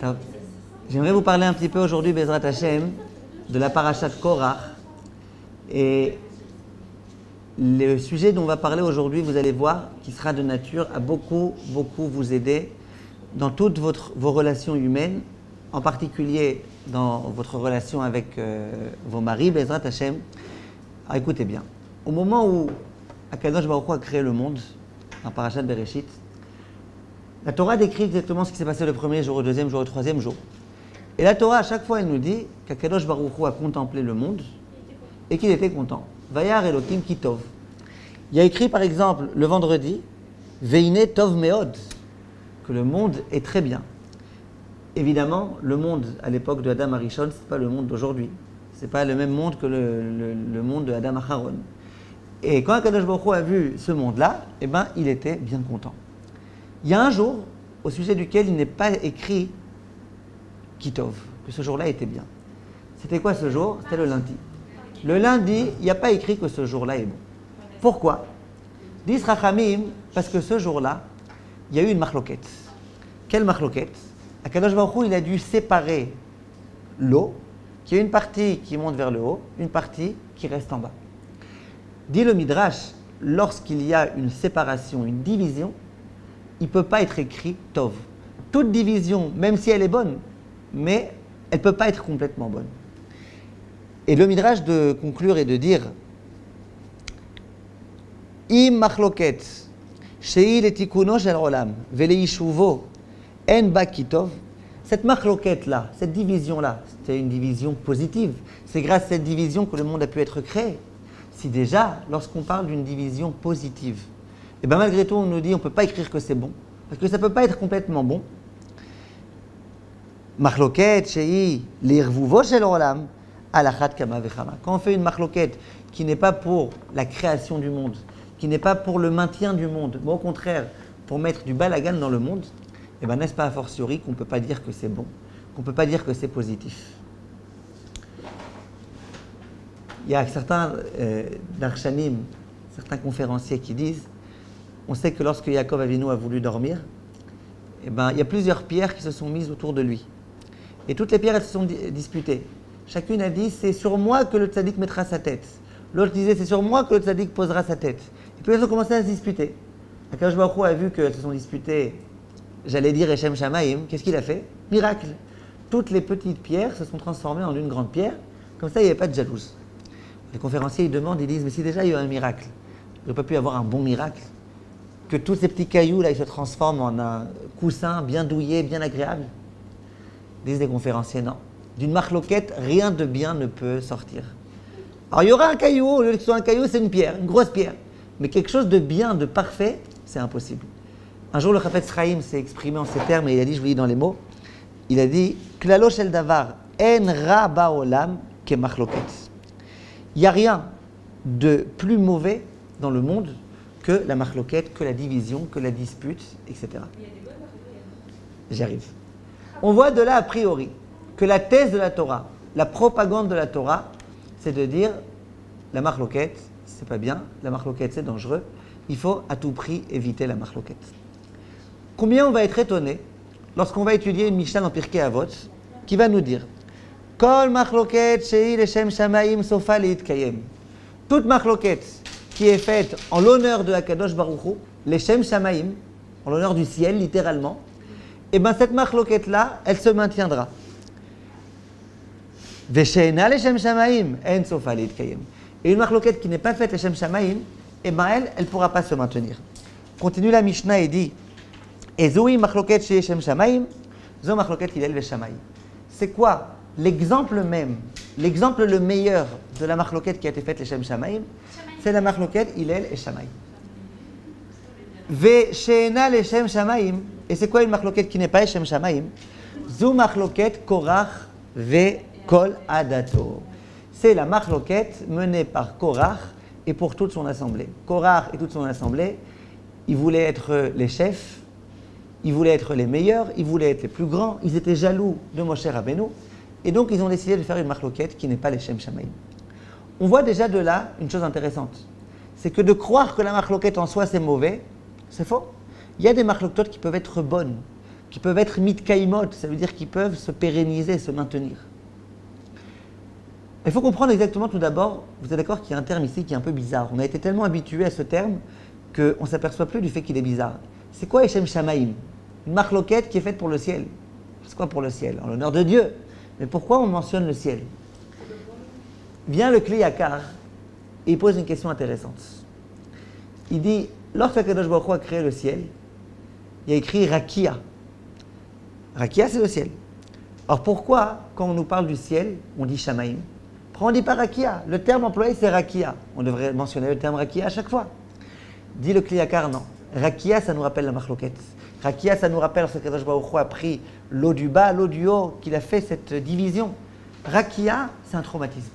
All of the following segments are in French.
Alors, j'aimerais vous parler un petit peu aujourd'hui, Bezrat Hashem, de la paracha de Korach. Et le sujet dont on va parler aujourd'hui, vous allez voir, qui sera de nature à beaucoup vous aider dans toutes vos relations humaines, en particulier dans votre relation avec vos maris, Bezrat Hashem. Alors écoutez bien, au moment où Akadosh Baruch Hu a créé le monde, dans Parashat Bereshit, la Torah décrit exactement ce qui s'est passé le premier jour, le deuxième jour, le troisième jour. Et la Torah, à chaque fois, elle nous dit qu'Akadosh Baruch Hu a contemplé le monde et qu'il était content. Vayar Elokim ki tov. Il y a écrit par exemple le vendredi, Veine tov meod, que le monde est très bien. Évidemment, le monde à l'époque de Adam Arishon, ce n'est pas le monde d'aujourd'hui. Ce n'est pas le même monde que le monde de Adam Acharon. Et quand Akadosh Baruch Hu a vu ce monde-là, eh ben, il était bien content. Il y a un jour au sujet duquel il n'est pas écrit Kitov, que ce jour-là était bien. C'était quoi ce jour? C'était le lundi. Le lundi, il n'y a pas écrit que ce jour-là est bon. Pourquoi? Disent Rachamim, parce que ce jour-là, il y a eu une marloquette. Quelle marloquette? Akadosh Baruch Hu, il a dû séparer l'eau, qui a une partie qui monte vers le haut, une partie qui reste en bas. Dit le Midrash, lorsqu'il y a une séparation, une division, il ne peut pas être écrit Tov. Toute division, même si elle est bonne, mais elle ne peut pas être complètement bonne. Et le Midrash de conclure et de dire Im machloket, shei letikuno shel olam, veleishuvo, en ba kitov. Cette machloket-là, cette division-là, c'était une division positive. C'est grâce à cette division que le monde a pu être créé. Si déjà, lorsqu'on parle d'une division positive, et bien malgré tout, on nous dit on ne peut pas écrire que c'est bon, parce que ça ne peut pas être complètement bon. Machloket, shei, l'irvuvo shel olam, alachat kama vechama. Quand on fait une machloket qui n'est pas pour la création du monde, qui n'est pas pour le maintien du monde, mais au contraire, pour mettre du balagan dans le monde, et bien n'est-ce pas a fortiori qu'on ne peut pas dire que c'est bon, qu'on ne peut pas dire que c'est positif. Il y a certains darshanim, certains conférenciers qui disent on sait que lorsque Yaakov Avinu a voulu dormir, eh ben, il y a plusieurs pierres qui se sont mises autour de lui. Et toutes les pierres, elles se sont disputées. Chacune a dit, c'est sur moi que le tzaddik mettra sa tête. L'autre disait, c'est sur moi que le tzaddik posera sa tête. Et puis elles ont commencé à se disputer. Akadosh Baruch Hu a vu qu'elles se sont disputées, j'allais dire Eshem Shamaim, qu'est-ce qu'il a fait? Miracle. Toutes les petites pierres se sont transformées en une grande pierre. Comme ça, il n'y avait pas de jalouse. Les conférenciers, ils demandent, ils disent, mais si déjà il y a eu un miracle, il n'aurait pas pu y avoir un bon miracle? Que tous ces petits cailloux là, ils se transforment en un coussin bien douillet, bien agréable. Disent les conférenciers, non. D'une marloquette, rien de bien ne peut sortir. Alors il y aura un caillou, au lieu que ce soit un caillou, c'est une pierre, une grosse pierre. Mais quelque chose de bien, de parfait, c'est impossible. Un jour, le Chafetz Chaim s'est exprimé en ces termes et il a dit, je vous lis dans les mots, il a dit, Klalo shel davar, en ra baolam ke marloquette. Il n'y a rien de plus mauvais dans le monde que la marloquette, que la division, que la dispute, etc. J'y arrive. On voit de là, a priori, que la thèse de la Torah, la propagande de la Torah, c'est de dire la marloquette, c'est pas bien, la marloquette, c'est dangereux, il faut à tout prix éviter la marloquette. Combien on va être étonné lorsqu'on va étudier une Mishnah dans Pirkei Avot qui va nous dire Kol marloquette shei leshem shamaim sofa leitkayem. Toute marloquette qui est faite en l'honneur de Akadosh Baruch Hu, leshem shamaim, en l'honneur du ciel, littéralement, et bien cette marloquette-là, elle se maintiendra. Vesheina leshem shamaim, en sofa leitkayem. Et une marloquette qui n'est pas faite leshem shamaim, et bien elle ne pourra pas se maintenir. Continue la Mishnah et dit Ezoui marloquette shei leshem shamaim, zo marloquette hilel veshamayim. C'est quoi l'exemple même, l'exemple le meilleur de la marloquette qui a été faite leshem shamaim? C'est la marloquette Hillel et Shamaï. Ve'she'ena leshem shamaim. Et c'est quoi une marloquette qui n'est pas leshem shamaim? Zu marloquette Korach ve'kol adato. C'est la marloquette menée par Korach et pour toute son assemblée. Korach et toute son assemblée, ils voulaient être les chefs, ils voulaient être les meilleurs, ils voulaient être les plus grands, ils étaient jaloux de Moshe Rabbeinu, et donc ils ont décidé de faire une marloquette qui n'est pas leshem shamaim. On voit déjà de là une chose intéressante. C'est que de croire que la marloquette en soi c'est mauvais, c'est faux. Il y a des marloquettes qui peuvent être bonnes, qui peuvent être mitkaimot, ça veut dire qu'ils peuvent se pérenniser, se maintenir. Il faut comprendre exactement tout d'abord, vous êtes d'accord qu'il y a un terme ici qui est un peu bizarre. On a été tellement habitué à ce terme qu'on ne s'aperçoit plus du fait qu'il est bizarre. C'est quoi Eshem Shamaim? Une marloquette qui est faite pour le ciel. C'est quoi pour le ciel? En l'honneur de Dieu. Mais pourquoi on mentionne le ciel? Vient le Kli Yakar et il pose une question intéressante. Il dit, lorsque Kadosh Baruch Hu a créé le ciel, il y a écrit Rakia. Rakia, c'est le ciel. Alors pourquoi, quand on nous parle du ciel, on dit Shamaim? Pourquoi on ne dit pas Rakia? Le terme employé, c'est Rakia. On devrait mentionner le terme Rakia à chaque fois. Dit le Kli Yakar, non. Rakia, ça nous rappelle la marloquette. Rakia, ça nous rappelle ce que Kadosh Baruch Hu a pris l'eau du bas, l'eau du haut, qu'il a fait cette division. Rakia, c'est un traumatisme.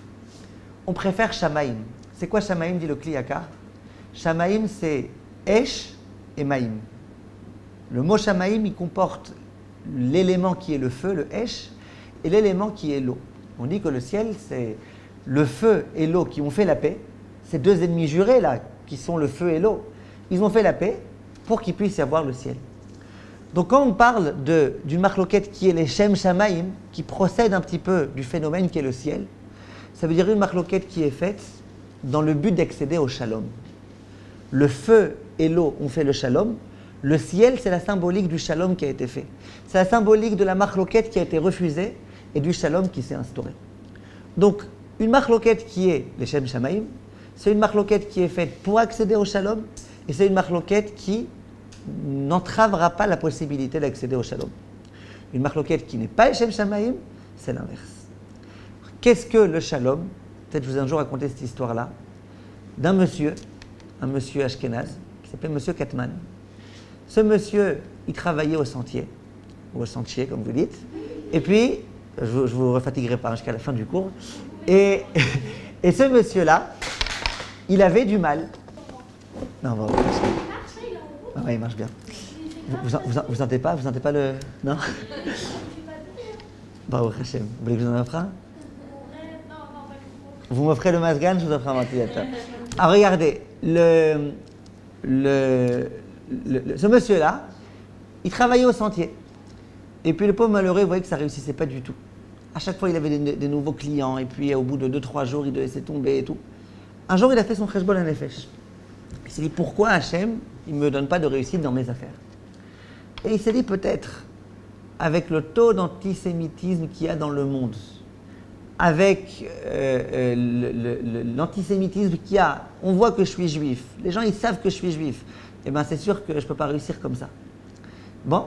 On préfère Shamaim. C'est quoi Shamaim, dit le Kli Yakar? Shamaim, c'est Esh et Maïm. Le mot Shamaim, il comporte l'élément qui est le feu, le Esh, et l'élément qui est l'eau. On dit que le ciel, c'est le feu et l'eau qui ont fait la paix. Ces deux ennemis jurés, là, qui sont le feu et l'eau, ils ont fait la paix pour qu'il puisse y avoir le ciel. Donc quand on parle d'une marloquette qui est les Shem Shamaim, qui procède un petit peu du phénomène qui est le ciel, ça veut dire une marloquette qui est faite dans le but d'accéder au shalom. Le feu et l'eau ont fait le shalom. Le ciel, c'est la symbolique du shalom qui a été fait. C'est la symbolique de la marloquette qui a été refusée et du shalom qui s'est instauré. Donc, une marloquette qui est les Shem Shamaim, c'est une marloquette qui est faite pour accéder au shalom et c'est une marloquette qui n'entravera pas la possibilité d'accéder au shalom. Une marloquette qui n'est pas les Shem Shamaim, c'est l'inverse. Qu'est-ce que le shalom? Peut-être je vous ai un jour raconté cette histoire-là, d'un monsieur, un monsieur ashkénaze, qui s'appelait monsieur Katman. Ce monsieur, il travaillait au sentier, ou au sentier, comme vous dites, et puis, je ne vous refatiguerai pas jusqu'à la fin du cours, et ce monsieur-là, il avait du mal. Non, bon, ah ouais, il marche bien. Vous sentez pas le... Non. Baruch Hashem. Vous voulez que je vous en offre un? Vous m'offrez le masgan, je vous offre un ventilateur. Alors regardez, ce monsieur-là, il travaillait au sentier. Et puis le pauvre malheureux, il voyait que ça ne réussissait pas du tout. À chaque fois, il avait des nouveaux clients, et puis au bout de 2-3 jours, il devait laisser tomber et tout. Un jour, il a fait son cheshbon hanefesh. Il s'est dit, pourquoi Hachem, il ne me donne pas de réussite dans mes affaires? Et il s'est dit, peut-être, avec le taux d'antisémitisme qu'il y a dans le monde, avec l'antisémitisme qu'il y a, on voit que je suis juif, les gens ils savent que je suis juif, et bien c'est sûr que je ne peux pas réussir comme ça. Bon,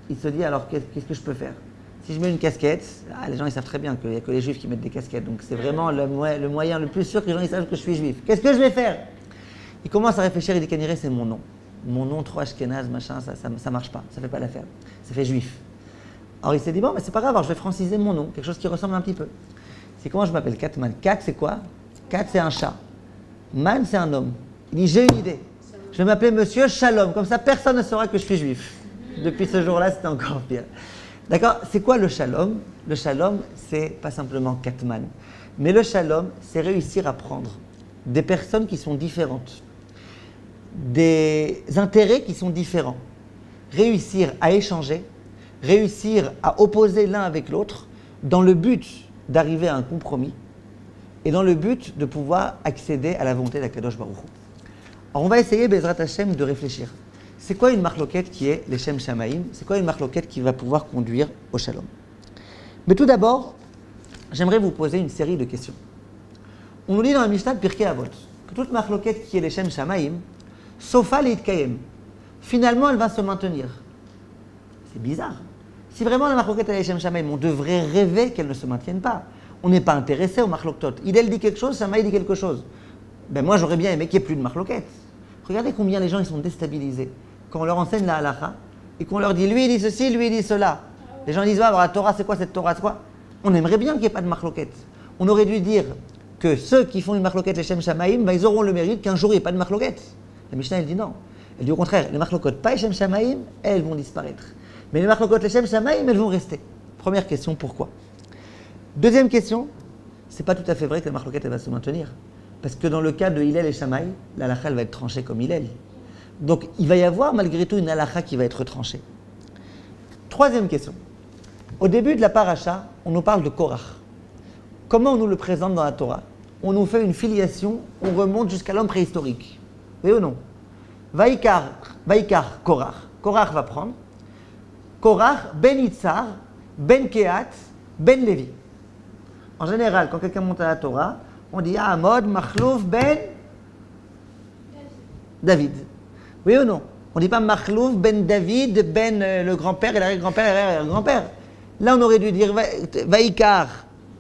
il se dit alors qu'est-ce que je peux faire? Si je mets une casquette, les gens ils savent très bien qu'il n'y a que les juifs qui mettent des casquettes, donc c'est vraiment le moyen le plus sûr que les gens ils savent que je suis juif. Qu'est-ce que je vais faire? Il commence à réfléchir, il dit Kaniré c'est mon nom. Mon nom trop ashkénaze, machin, ça marche pas, ça fait pas l'affaire, ça fait juif. Alors il s'est dit bon, mais c'est pas grave, alors je vais franciser mon nom, quelque chose qui ressemble un petit peu. C'est comment je m'appelle? Katman. Kat, c'est quoi? Kat, c'est un chat. Man, c'est un homme. Il dit, j'ai une idée. Je vais m'appeler Monsieur Shalom. Comme ça, personne ne saura que je suis juif. Depuis ce jour-là, c'était encore pire. D'accord? C'est quoi le Shalom? Le Shalom, c'est pas simplement Katman. Mais le Shalom, c'est réussir à prendre des personnes qui sont différentes, des intérêts qui sont différents, réussir à échanger, réussir à opposer l'un avec l'autre dans le but d'arriver à un compromis et dans le but de pouvoir accéder à la volonté d'Akadosh Baruch Hu. Alors on va essayer, Bezrat Hashem, de réfléchir. C'est quoi une marloquette qui est les Shem Shamaim? C'est quoi une marloquette qui va pouvoir conduire au Shalom? Mais tout d'abord, j'aimerais vous poser une série de questions. On nous dit dans la Mishnah de Pirkei Avot que toute marloquette qui est les Shem Shamaim, Sofa Leitkayem, finalement elle va se maintenir. C'est bizarre. Si vraiment la marloquette est les Shem Shamaim, on devrait rêver qu'elle ne se maintienne pas. On n'est pas intéressé au marloquetot. Idel dit quelque chose, Shamaï dit quelque chose. Ben moi j'aurais bien aimé qu'il n'y ait plus de marloquette. Regardez combien les gens ils sont déstabilisés quand on leur enseigne la halakha et qu'on leur dit lui il dit ceci, lui il dit cela. Les gens disent ah, la Torah c'est quoi cette Torah c'est quoi? On aimerait bien qu'il n'y ait pas de marloquette. On aurait dû dire que ceux qui font une marloquette les Shem Shamaim, ben, ils auront le mérite qu'un jour il n'y ait pas de marloquette. La Mishnah elle dit non. Elle dit au contraire, les marloquettes pas les Shem Shamaim, elles vont disparaître. Mais les marloquettes les Shem Shamaim, elles vont rester. Première question, pourquoi? Deuxième question, c'est pas tout à fait vrai que la marloquette elle va se maintenir. Parce que dans le cas de Hillel et Shammai, la halakha elle va être tranchée comme Hillel. Donc il va y avoir malgré tout une halakha qui va être tranchée. Troisième question. Au début de la paracha, on nous parle de Korach. Comment on nous le présente dans la Torah? On nous fait une filiation, on remonte jusqu'à l'homme préhistorique. Oui ou non? Vaïkar Korach. Korach va prendre. Korach, ben Itzar, ben Kehat, ben Lévi. En général, quand quelqu'un monte à la Torah, on dit Amod, Machlouf, ben David. Oui ou non? On ne dit pas Machlouf, ben David, ben le grand-père et l'arrière-grand-père et l'arrière-grand-père. Là, on aurait dû dire Vaïkar,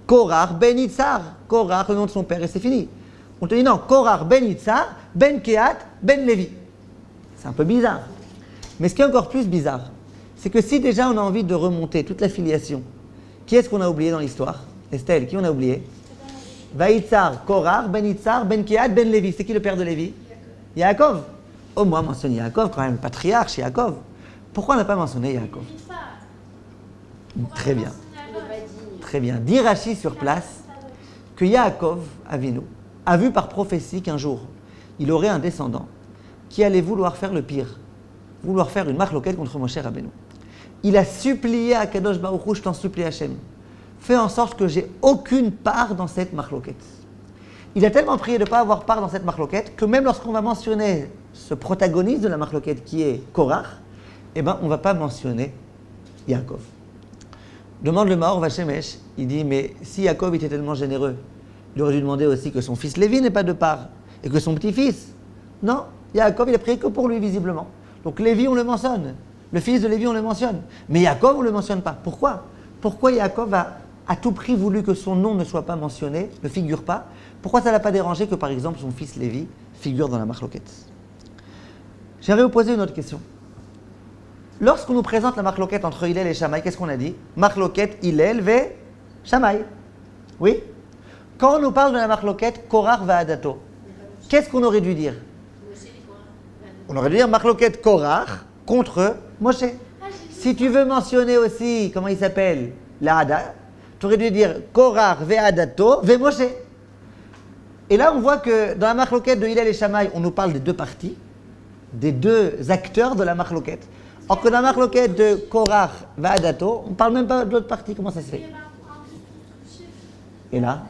Korach, ben Itzar. Korach, le nom de son père, et c'est fini. On te dit non, Korach, ben Itzar, ben Kehat, ben Lévi. C'est un peu bizarre. Mais ce qui est encore plus bizarre, c'est que si déjà on a envie de remonter toute la filiation, qui est-ce qu'on a oublié dans l'histoire? Estelle, qui on a oublié? Vaïtzar, Korach, ben Itzar, ben Kehat, ben Lévi. C'est qui le père de Lévi? Yaakov. Au moins mentionne Yaakov, quand même, le patriarche Yaakov. Pourquoi on n'a pas mentionné Yaakov? Très bien. Très bien. Dit Rashi sur place que Yaakov Avinu a vu par prophétie qu'un jour, il aurait un descendant qui allait vouloir faire le pire, vouloir faire une marloquette contre Moshe Rabbeinu. Il a supplié à Kadosh Baruch Hu, je t'en supplie Hachem, fais en sorte que j'ai aucune part dans cette marloquette. Il a tellement prié de ne pas avoir part dans cette marloquette que même lorsqu'on va mentionner ce protagoniste de la marloquette qui est Korach, eh ben, on ne va pas mentionner Yaakov. Demande le Maor Vachemesh, il dit, mais si Yaakov était tellement généreux, il aurait dû demander aussi que son fils Lévi n'ait pas de part, et que son petit-fils. Non, Yaakov, il a prié que pour lui, visiblement. Donc Lévi, on le mentionne. Le fils de Lévi, on le mentionne. Mais Yaakov, on ne le mentionne pas. Pourquoi? Pourquoi Yaakov a à tout prix voulu que son nom ne soit pas mentionné, ne figure pas? Pourquoi ça ne l'a pas dérangé que, par exemple, son fils Lévi figure dans la marloquette? J'aimerais vous poser une autre question. Lorsqu'on nous présente la marloquette entre Hillel et Shammai, qu'est-ce qu'on a dit? Marloquette Hillel ve Shammai. Oui? Quand on nous parle de la marloquette Korach va Adato, qu'est-ce qu'on aurait dû dire? On aurait dû dire marloquette Korach contre Moshe. Si tu veux mentionner aussi, comment il s'appelle? La Hada, tu aurais dû dire Korach ve Adato ve Moshe. Et là, on voit que dans la marloquette de Hillel et Shammai, on nous parle des deux parties, des deux acteurs de la marloquette. Or que dans la marloquette de Korach va Adato, on ne parle même pas de l'autre partie. Comment ça se fait? Et là?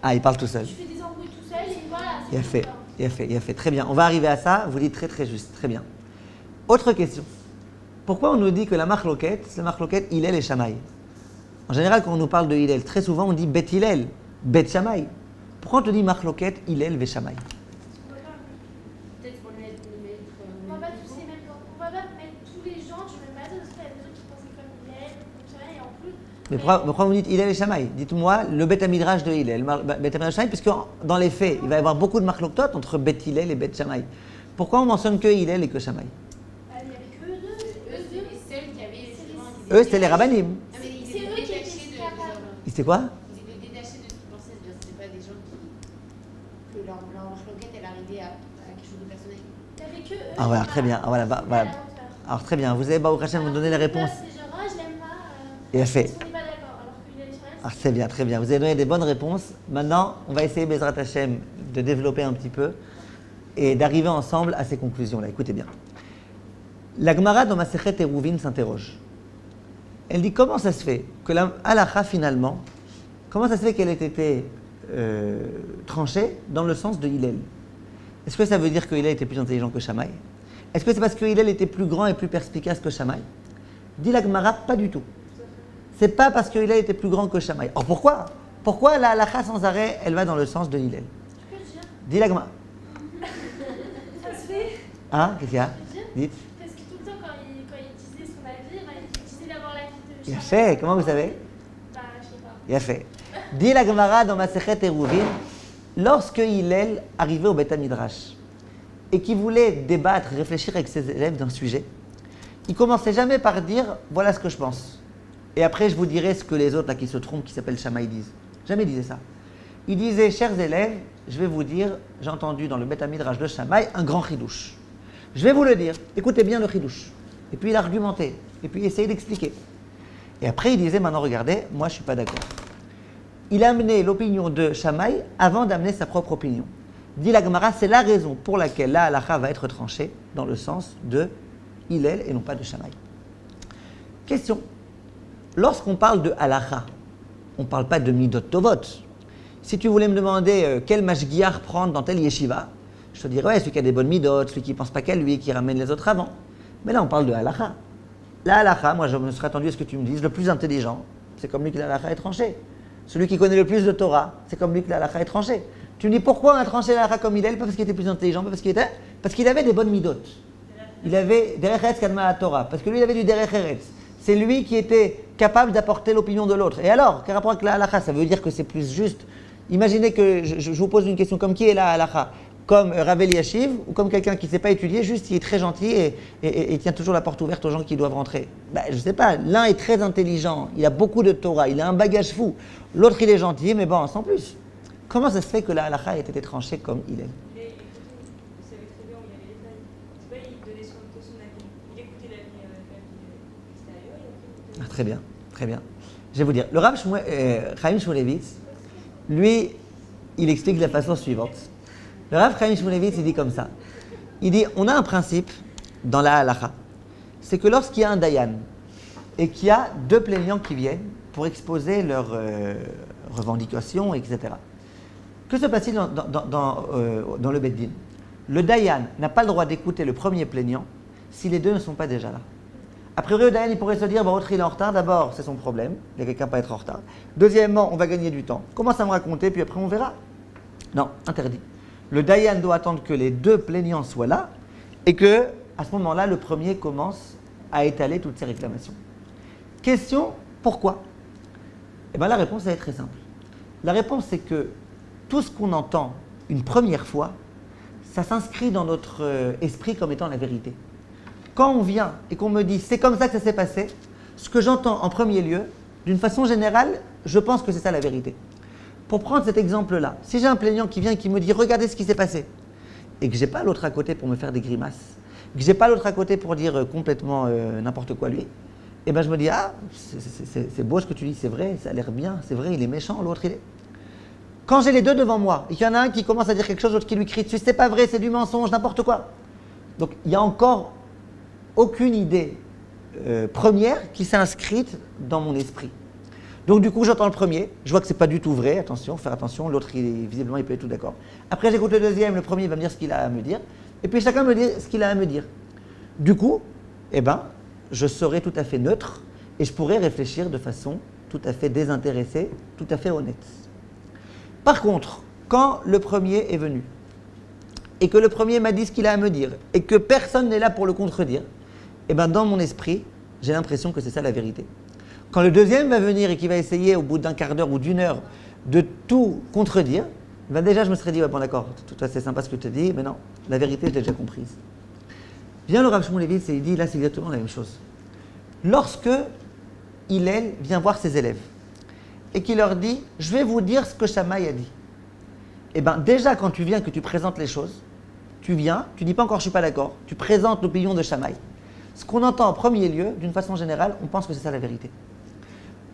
Ah, il parle tout seul. Je fais des embrouilles tout seul et voilà. Il a fait. Très bien. On va arriver à ça. Vous dites très très juste. Très bien. Autre question. Pourquoi on nous dit que la marloquette, c'est la marloquette Hillel et Shammai? En général, quand on nous parle de Hillel, très souvent on dit Bet Hillel, Bet Shammai. Pourquoi on te dit marloquette Hillel ve Shammai? Peut-être qu'on va pas tous les mêmes. On va pas mettre tous les gens du même bateau parce qu'il y a des gens qui pensent comme Hillel, comme ça et en plus. Mais pourquoi vous dites Hillel et Shammai? Dites-moi le Bet Midrash de Hillel, Bet Midrash Shammai, puisque dans les faits, il va y avoir beaucoup de marloquettes entre Bet Hillel et Bet Shammai. Pourquoi on mentionne que Hillel et que Shammai? Il y avait que eux deux. Eux, c'était les seuls qui avaient justement. Eux, c'était les rabbanim. C'est eux qui étaient capables. C'était quoi? Ils étaient détachés de ce qu'ils pensaient, c'est-à-dire que c'était pas des gens que leur marloquette, elle arrivait à quelque chose de personnel. Il y avait que eux. Ah voilà, très bien. Ah, voilà, voilà. Alors très bien, vous avez Baruch Hashem, vous donnez la réponse. C'est genre, je l'aime pas. Il a fait. On n'est pas d'accord. Alors que Hillel et Shammai, Ah, c'est bien, très bien. Vous avez donné des bonnes réponses. Maintenant, on va essayer, Bezrat Hashem, de développer un petit peu et d'arriver ensemble à ces conclusions-là. Écoutez bien. La Gemara dans Masechet Eruvin s'interroge. Elle dit comment ça se fait que la halakha finalement, comment ça se fait qu'elle ait été tranchée dans le sens de Hillel? Est-ce que ça veut dire que Hillel était plus intelligent que Shammai? Est-ce que c'est parce que Hillel était plus grand et plus perspicace que Shammai? Dit la Gemara, pas du tout. C'est pas parce que Hillel était plus grand que Shammai. Or pourquoi? Pourquoi la halakha sans arrêt, elle va dans le sens de Hillel? tu peux le dire. Dit la Gemara. Ça se fait. Hein? Qu'est-ce qu'il y a? Je peux le dire. Dites. Parce que tout le temps, quand il disait ce qu'on a dit, il disait d'avoir la vie de Il a Shammai. fait. Comment vous savez? Bah, je sais pas. Il a fait. Dit la Gemara dans Masechet Eruvin, lorsque Hillel arrivait au Beth Midrash et qu'il voulait débattre, réfléchir avec ses élèves d'un sujet, il commençait jamais par dire voilà ce que je pense. Et après je vous dirai ce que les autres là qui se trompent, qui s'appellent Shammai, disent. Jamais il disait ça. Il disait chers élèves, je vais vous dire, j'ai entendu dans le Beth Midrash de Shammai un grand chidouche. Je vais vous le dire, écoutez bien le chidouche. Et puis il argumentait, et puis il essayait d'expliquer. Et après il disait maintenant regardez, moi je suis pas d'accord. Il a amené l'opinion de Shammai avant d'amener sa propre opinion. Dit la Gemara, c'est la raison pour laquelle la halakha va être tranchée dans le sens de Hillel et non pas de Shammai. Question. Lorsqu'on parle de halakha, on ne parle pas de midot tovot. Si tu voulais me demander quel mashgiach prendre dans telle yeshiva, je te dirais, ouais, celui qui a des bonnes midot, celui qui ne pense pas qu'à lui, qui ramène les autres avant. Mais là, on parle de halakha. La halakha, moi, je me serais attendu à ce que tu me dises, le plus intelligent, c'est comme lui que la halakha est tranchée. Celui qui connaît le plus de Torah, c'est comme lui que la halakha est tranchée. Tu me dis pourquoi on a tranché la halakha comme Hillel? Pas parce qu'il était plus intelligent, pas parce qu'il avait des bonnes midot. Il avait derech eretz kadma à Torah, parce que lui, il avait du derech eretz. C'est lui qui était capable d'apporter l'opinion de l'autre. Et alors, quel rapport avec la halakha? Ça veut dire que c'est plus juste. Imaginez que je vous pose une question comme qui est la halakha? Comme Rav Eliashiv ou comme quelqu'un qui ne sait pas étudier, juste il est très gentil et tient toujours la porte ouverte aux gens qui doivent rentrer. Je ne sais pas, l'un est très intelligent, il a beaucoup de Torah, il a un bagage fou. L'autre il est gentil, mais bon, sans plus. Comment ça se fait que la halakha ait été tranchée comme Hillel? Il savait très bien où il y avait les failles. C'est pas il donnait son avis. Il écoutait l'avis extérieur et après Très bien, très bien. Je vais vous dire, le Rav Chaim Shmulevitz, lui, il explique de la façon suivante. Le Rav Chaim Shmulevitz, il dit comme ça. Il dit, on a un principe dans la halakha, c'est que lorsqu'il y a un dayan et qu'il y a deux plaignants qui viennent pour exposer leurs revendications, etc. Que se passe-t-il dans le Beit Din? Le dayan n'a pas le droit d'écouter le premier plaignant si les deux ne sont pas déjà là. A priori, le dayan, il pourrait se dire, l'autre il est en retard, d'abord, c'est son problème, il y a quelqu'un pas être en retard. Deuxièmement, on va gagner du temps. Commence à me raconter, puis après on verra. Non, interdit. Le dayan doit attendre que les deux plaignants soient là et que, à ce moment-là, le premier commence à étaler toutes ses réclamations. Question, pourquoi? Eh bien, la réponse elle est très simple. La réponse, c'est que tout ce qu'on entend une première fois, ça s'inscrit dans notre esprit comme étant la vérité. Quand on vient et qu'on me dit c'est comme ça que ça s'est passé, ce que j'entends en premier lieu, d'une façon générale, je pense que c'est ça la vérité. Pour prendre cet exemple-là, si j'ai un plaignant qui vient et qui me dit regardez ce qui s'est passé, et que j'ai pas l'autre à côté pour me faire des grimaces, que j'ai pas l'autre à côté pour dire complètement n'importe quoi lui, et ben je me dis ah c'est beau ce que tu dis, c'est vrai, ça a l'air bien, c'est vrai, il est méchant, l'autre il est. Quand j'ai les deux devant moi, et qu'il y en a un qui commence à dire quelque chose, l'autre qui lui crie dessus, c'est pas vrai, c'est du mensonge, n'importe quoi. Donc il y a encore aucune idée première qui s'est inscrite dans mon esprit. Donc du coup, j'entends le premier, je vois que c'est pas du tout vrai, attention, faire attention, l'autre, visiblement, il peut être tout d'accord. Après, j'écoute le deuxième, le premier va me dire ce qu'il a à me dire, et puis chacun me dit ce qu'il a à me dire. Du coup, eh ben, je serai tout à fait neutre, et je pourrai réfléchir de façon tout à fait désintéressée, tout à fait honnête. Par contre, quand le premier est venu, et que le premier m'a dit ce qu'il a à me dire, et que personne n'est là pour le contredire, eh ben, dans mon esprit, j'ai l'impression que c'est ça la vérité. Quand le deuxième va venir et qu'il va essayer au bout d'un quart d'heure ou d'une heure de tout contredire, ben déjà je me serais dit, ouais, bon d'accord, tout à fait sympa ce que tu dis, mais non, la vérité je l'ai déjà comprise. Vient le Rav Shmulevitz et il dit, là c'est exactement la même chose. Lorsque Hillel vient voir ses élèves et qu'il leur dit, je vais vous dire ce que Shammai a dit. Eh bien déjà quand tu viens, que tu présentes les choses, tu viens, tu dis pas encore je suis pas d'accord, tu présentes l'opinion de Shammai. Ce qu'on entend en premier lieu, d'une façon générale, on pense que c'est ça la vérité.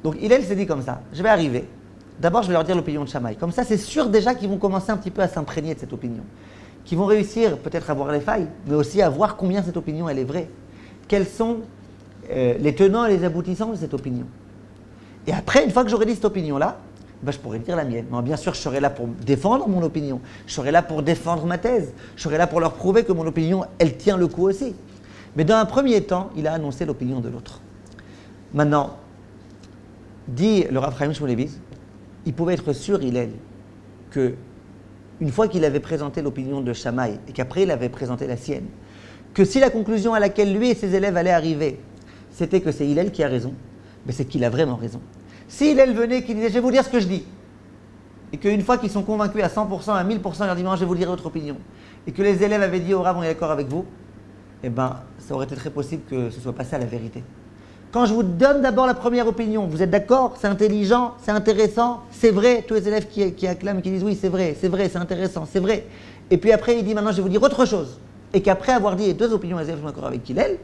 Donc Hillel s'est dit comme ça, je vais arriver, d'abord je vais leur dire l'opinion de Shammai. Comme ça c'est sûr déjà qu'ils vont commencer un petit peu à s'imprégner de cette opinion. Qu'ils vont réussir peut-être à voir les failles, mais aussi à voir combien cette opinion elle est vraie. Quels sont les tenants et les aboutissants de cette opinion. Et après, une fois que j'aurai dit cette opinion-là, ben, je pourrais dire la mienne. Non, bien sûr, je serai là pour défendre mon opinion. Je serai là pour défendre ma thèse. Je serai là pour leur prouver que mon opinion, elle tient le coup aussi. Mais dans un premier temps, il a annoncé l'opinion de l'autre. Maintenant, dit le Rav Chaim Shmulevitz, il pouvait être sûr, Hillel, que une fois qu'il avait présenté l'opinion de Shammai et qu'après il avait présenté la sienne, que si la conclusion à laquelle lui et ses élèves allaient arriver, c'était que c'est Hillel qui a raison, ben c'est qu'il a vraiment raison. Si Hillel venait et qu'il disait « je vais vous dire ce que je dis », et qu'une fois qu'ils sont convaincus à 100%, à 1000%, il leur dit « non, je vais vous dire votre opinion », et que les élèves avaient dit « au Rav, on est d'accord avec vous », eh ben, ça aurait été très possible que ce soit pas ça la vérité. Quand je vous donne d'abord la première opinion, vous êtes d'accord, c'est intelligent, c'est intéressant, c'est vrai, tous les élèves qui acclament, qui disent oui, c'est vrai, c'est intéressant, c'est vrai. Et puis après, il dit maintenant, je vais vous dire autre chose. Et qu'après avoir dit les deux opinions, les élèves sont d'accord avec Hillel,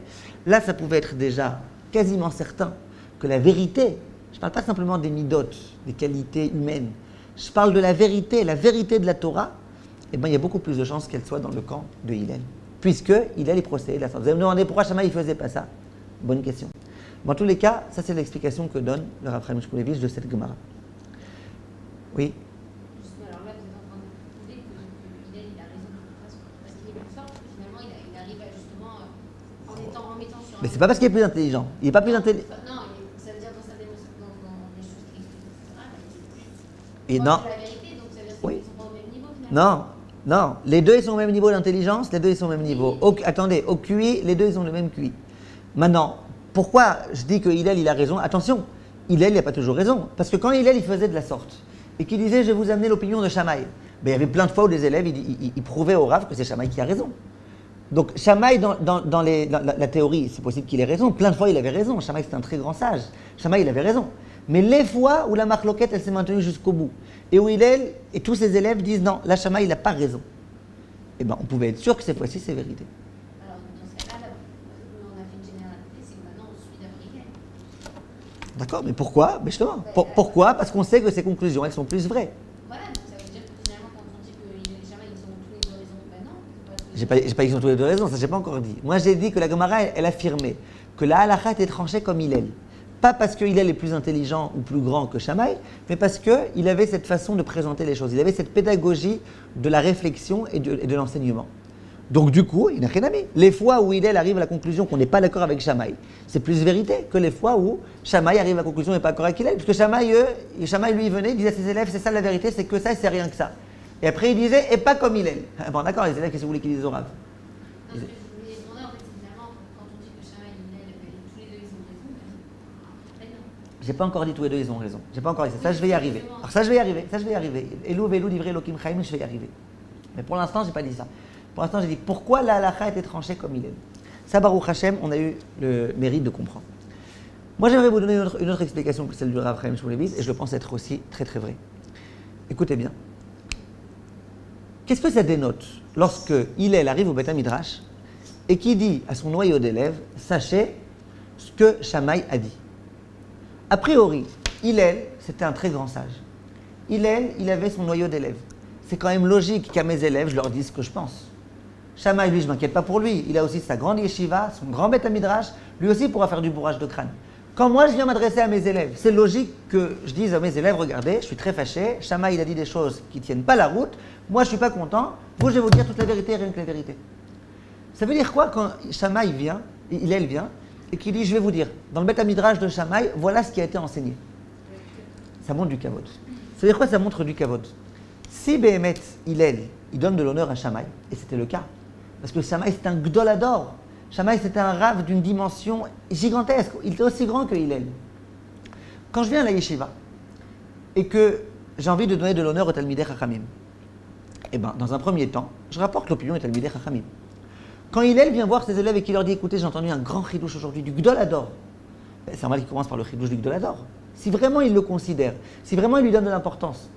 là, ça pouvait être déjà quasiment certain que la vérité, je ne parle pas simplement des midotes, des qualités humaines, je parle de la vérité de la Torah, eh ben, il y a beaucoup plus de chances qu'elle soit dans le camp de Hillel. Puisque Hillel est procédé de la sorte. Vous allez me demander pourquoi Shammai ne faisait pas ça. Bonne question. Bon, en tous les cas, ça c'est l'explication que donne le Rav Chaim Shmulevitch de cette Gemara. Oui. Justement, alors là, vous êtes en train de prouver que Hillel, il a raison de toute façon. Parce qu'il est plus fort, finalement, il arrive à justement, en mettant sur Mais c'est pas parce qu'il est plus intelligent. Il n'est pas plus intelligent. Non, mais ça veut dire dans sa démonstration, dans les choses qu'il explique, etc. Et Il non. la vérité, donc ça veut dire Oui. qu'ils sont pas au même niveau, finalement. Non. Les deux, ils sont au même niveau d'intelligence. Les deux, ils sont au même niveau. Attendez, au QI, les deux, ils ont le même QI. Maintenant, pourquoi je dis que Hillel, il a raison? Attention, Hillel, il n'a pas toujours raison. Parce que quand Hillel, il faisait de la sorte, et qu'il disait, je vais vous amener l'opinion de Shammai, ben, il y avait plein de fois où les élèves, ils prouvaient au Rav que c'est Shammai qui a raison. Donc, Shammai, dans la théorie, c'est possible qu'il ait raison. Plein de fois, il avait raison. Shammai, c'est un très grand sage. Shammai, il avait raison. Mais les fois où la marloquette, elle s'est maintenue jusqu'au bout, et où Hillel et tous ses élèves disent, non, là, Shammai, il n'a pas raison, eh ben, on pouvait être sûr que cette fois-ci, c'est vérité. Alors, dans ce cas-là, on a fait une généralité, c'est que maintenant, on suit d'après Hillel. D'accord, mais pourquoi? Ben justement, pourquoi? Parce qu'on sait que ces conclusions, elles sont plus vraies. Voilà, donc ça veut dire que finalement, quand on dit que Hillel et Shammai, ils ont tous les deux raison, ben non. J'ai pas dit qu'ils ont tous les deux raison, ça j'ai pas encore dit. Moi j'ai dit que la Gemara, elle affirmait que la halakha était tranchée comme Hillel. Pas parce que Hillel est plus intelligent ou plus grand que Shammai, mais parce qu'il avait cette façon de présenter les choses. Il avait cette pédagogie de la réflexion et de l'enseignement. Donc du coup, il n'a rien à dire. Les fois où Hillel arrive à la conclusion qu'on n'est pas d'accord avec Shammai, c'est plus vérité que les fois où Shammai arrive à la conclusion qu'on n'est pas d'accord avec Hillel. Parce que Shammai, lui, il venait, il disait à ses élèves, c'est ça la vérité, c'est que ça et c'est rien que ça. Et après il disait, et pas comme Hillel. Bon d'accord, les élèves, qu'est-ce que vous voulez qu'ils disent au Rav? Non, ce que je voulais demander, en fait, c'est finalement, quand on dit que Shammai et Hillel, tous les deux, ils ont raison, ben non. J'ai pas encore dit tous les deux, ils ont raison. J'ai pas encore dit ça. Ça, je vais y arriver. Alors ça, je vais y arriver. Elou, livré, Elohim, Chaim, je vais y arriver. Mais pour l'instant, j'ai pas dit ça. Pour l'instant, j'ai dit pourquoi la halakha était tranchée comme Hillel. Ça, Baruch Hashem, on a eu le mérite de comprendre. Moi, j'aimerais vous donner une autre explication que celle du Rav Chaim Shmulevitch, et je le pense être aussi très très vrai. Écoutez bien. Qu'est-ce que ça dénote lorsque Hillel arrive au Beth Midrash et qui dit à son noyau d'élèves, sachez ce que Shammai a dit. A priori, Hillel, c'était un très grand sage. Hillel, il avait son noyau d'élèves. C'est quand même logique qu'à mes élèves, je leur dise ce que je pense. Shammai, lui, je ne m'inquiète pas pour lui. Il a aussi sa grande yeshiva, son grand Beth Midrash. Lui aussi pourra faire du bourrage de crâne. Quand moi, je viens m'adresser à mes élèves, c'est logique que je dise à mes élèves, regardez, je suis très fâché. Shammai, il a dit des choses qui ne tiennent pas la route. Moi, je ne suis pas content. Vous, je vais vous dire toute la vérité, rien que la vérité. Ça veut dire quoi quand Shammai vient, Hillel vient, et qu'il dit, je vais vous dire, dans le Beth Midrash de Shammai, voilà ce qui a été enseigné. Ça montre du kavod. Ça veut dire quoi, ça montre du kavod? Si Béhémet, Hillel, il donne de l'honneur à Shammai, et c'était le cas, parce que Shammai c'est un gdolador, Shammai c'était un rave d'une dimension gigantesque, il était aussi grand que Hillel. Quand je viens à la yeshiva, et que j'ai envie de donner de l'honneur au Talmidei Chachamim, eh bien, dans un premier temps, je rapporte l'opinion des Talmidei Chachamim. Quand Hillel vient voir ses élèves et qu'il leur dit, écoutez, j'ai entendu un grand chidouche aujourd'hui, du gdolador, c'est normal qu'il commence par le chidouche du gdolador. Si vraiment il le considère, si vraiment il lui donne de l'importance,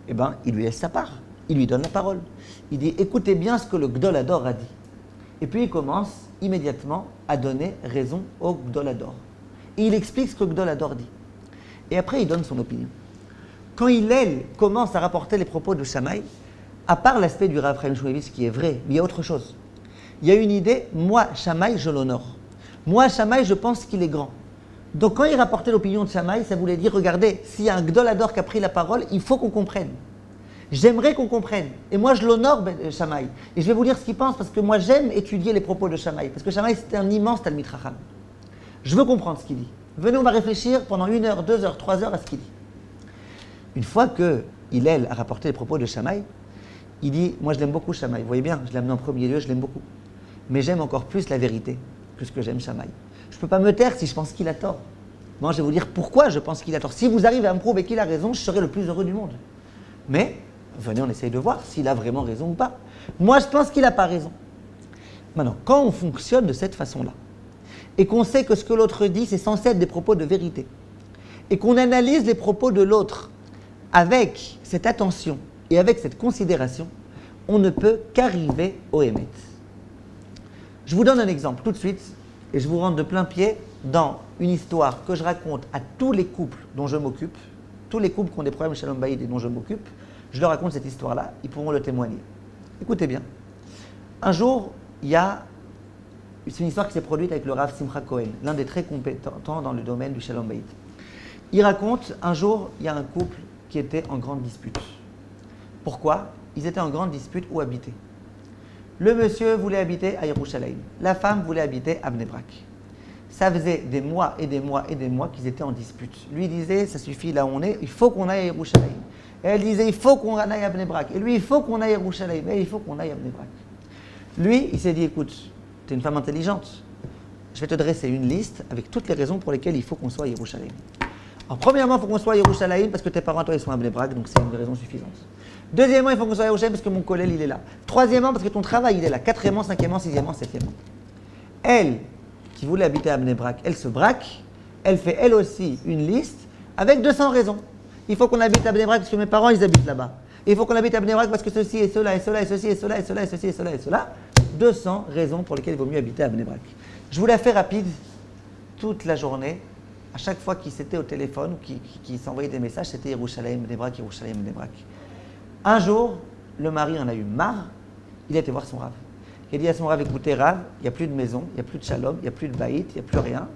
eh bien, il lui laisse sa part, il lui donne la parole. Il dit, écoutez bien ce que le Gdolador a dit. Et puis il commence immédiatement à donner raison au Gdolador. Et il explique ce que le Gdolador dit. Et après, il donne son opinion. Quand Hillel commence à rapporter les propos de Shammai, à part l'aspect du Rav Chaim Shmulevitch qui est vrai, il y a autre chose. Il y a une idée, moi, Shammai, je l'honore. Moi, Shammai, je pense qu'il est grand. Donc quand il rapportait l'opinion de Shammai, ça voulait dire, regardez, s'il y a un Gdolador qui a pris la parole, il faut qu'on comprenne. J'aimerais qu'on comprenne. Et moi, je l'honore, Shammai. Et je vais vous dire ce qu'il pense, parce que moi, j'aime étudier les propos de Shammai. Parce que Shammai, c'était un immense Talmid Chacham. Je veux comprendre ce qu'il dit. Venez, on va réfléchir pendant 1 heure, 2 heures, 3 heures à ce qu'il dit. Une fois que Hillel a rapporté les propos de Shammai, il dit, moi, je l'aime beaucoup, Shammai. Vous voyez bien, je l'ai amené en premier lieu, je l'aime beaucoup. Mais j'aime encore plus la vérité que ce que j'aime Shammai. Je ne peux pas me taire si je pense qu'il a tort. Moi, je vais vous dire pourquoi je pense qu'il a tort. Si vous arrivez à me prouver qu'il a raison, je serai le plus heureux du monde. Mais, venez, on essaye de voir s'il a vraiment raison ou pas. Moi, je pense qu'il n'a pas raison. Maintenant, quand on fonctionne de cette façon-là, et qu'on sait que ce que l'autre dit, c'est censé être des propos de vérité, et qu'on analyse les propos de l'autre avec cette attention et avec cette considération, on ne peut qu'arriver au Hémet. Je vous donne un exemple tout de suite, et je vous rentre de plein pied dans une histoire que je raconte à tous les couples dont je m'occupe, tous les couples qui ont des problèmes Shalom Bayit et dont je m'occupe, je leur raconte cette histoire-là, ils pourront le témoigner. Écoutez bien. Un jour, c'est une histoire qui s'est produite avec le Rav Simcha Cohen, l'un des très compétents dans le domaine du Shalom Bayit. Il raconte, un jour, il y a un couple qui était en grande dispute. Pourquoi? Ils étaient en grande dispute où habiter. Le monsieur voulait habiter à Yerushalayim. La femme voulait habiter à Bnei Brak. Ça faisait des mois et des mois et des mois qu'ils étaient en dispute. Lui disait, ça suffit là où on est, il faut qu'on aille à Yerushalayim. Et elle disait, il faut qu'on aille à Bnei Brak. Et lui, il faut qu'on aille à Yerushalayim. Et il faut qu'on aille à Bnei Brak. Lui, il s'est dit, écoute, tu es une femme intelligente. Je vais te dresser une liste avec toutes les raisons pour lesquelles il faut qu'on soit à Yerushalayim. Alors, premièrement, il faut qu'on soit à Yerushalayim parce que tes parents, toi, ils sont à Bnei Brak, donc c'est une raison suffisante. Deuxièmement, il faut qu'on soit à Yerushalayim parce que mon collègue, il est là. Troisièmement, parce que ton travail, il est là. Quatrièmement, cinquièmement, sixièmement, septièmement. Elle, qui voulait habiter à Bnei Brak, elle se braque. Elle fait, elle aussi, une liste avec 200 raisons. Il faut qu'on habite à Bnei Brak parce que mes parents, ils habitent là-bas. Il faut qu'on habite à Bnei Brak parce que ceci et cela et cela et ceci et cela et cela et ceci et cela et cela. 200 raisons pour lesquelles il vaut mieux habiter à Bnei Brak. Je vous la fais rapide. Toute la journée, à chaque fois qu'il s'était au téléphone, qu'il s'envoyait des messages, c'était Yerushalayim, Bnei Brak, Yerushalayim, Bnei Brak. Un jour, le mari en a eu marre. Il a été voir son Rav. Il a dit à son Rav, écoutez Rav, il n'y a plus de maison, il n'y a plus de shalom, il n'y a plus de baït, il n'y a plus rien.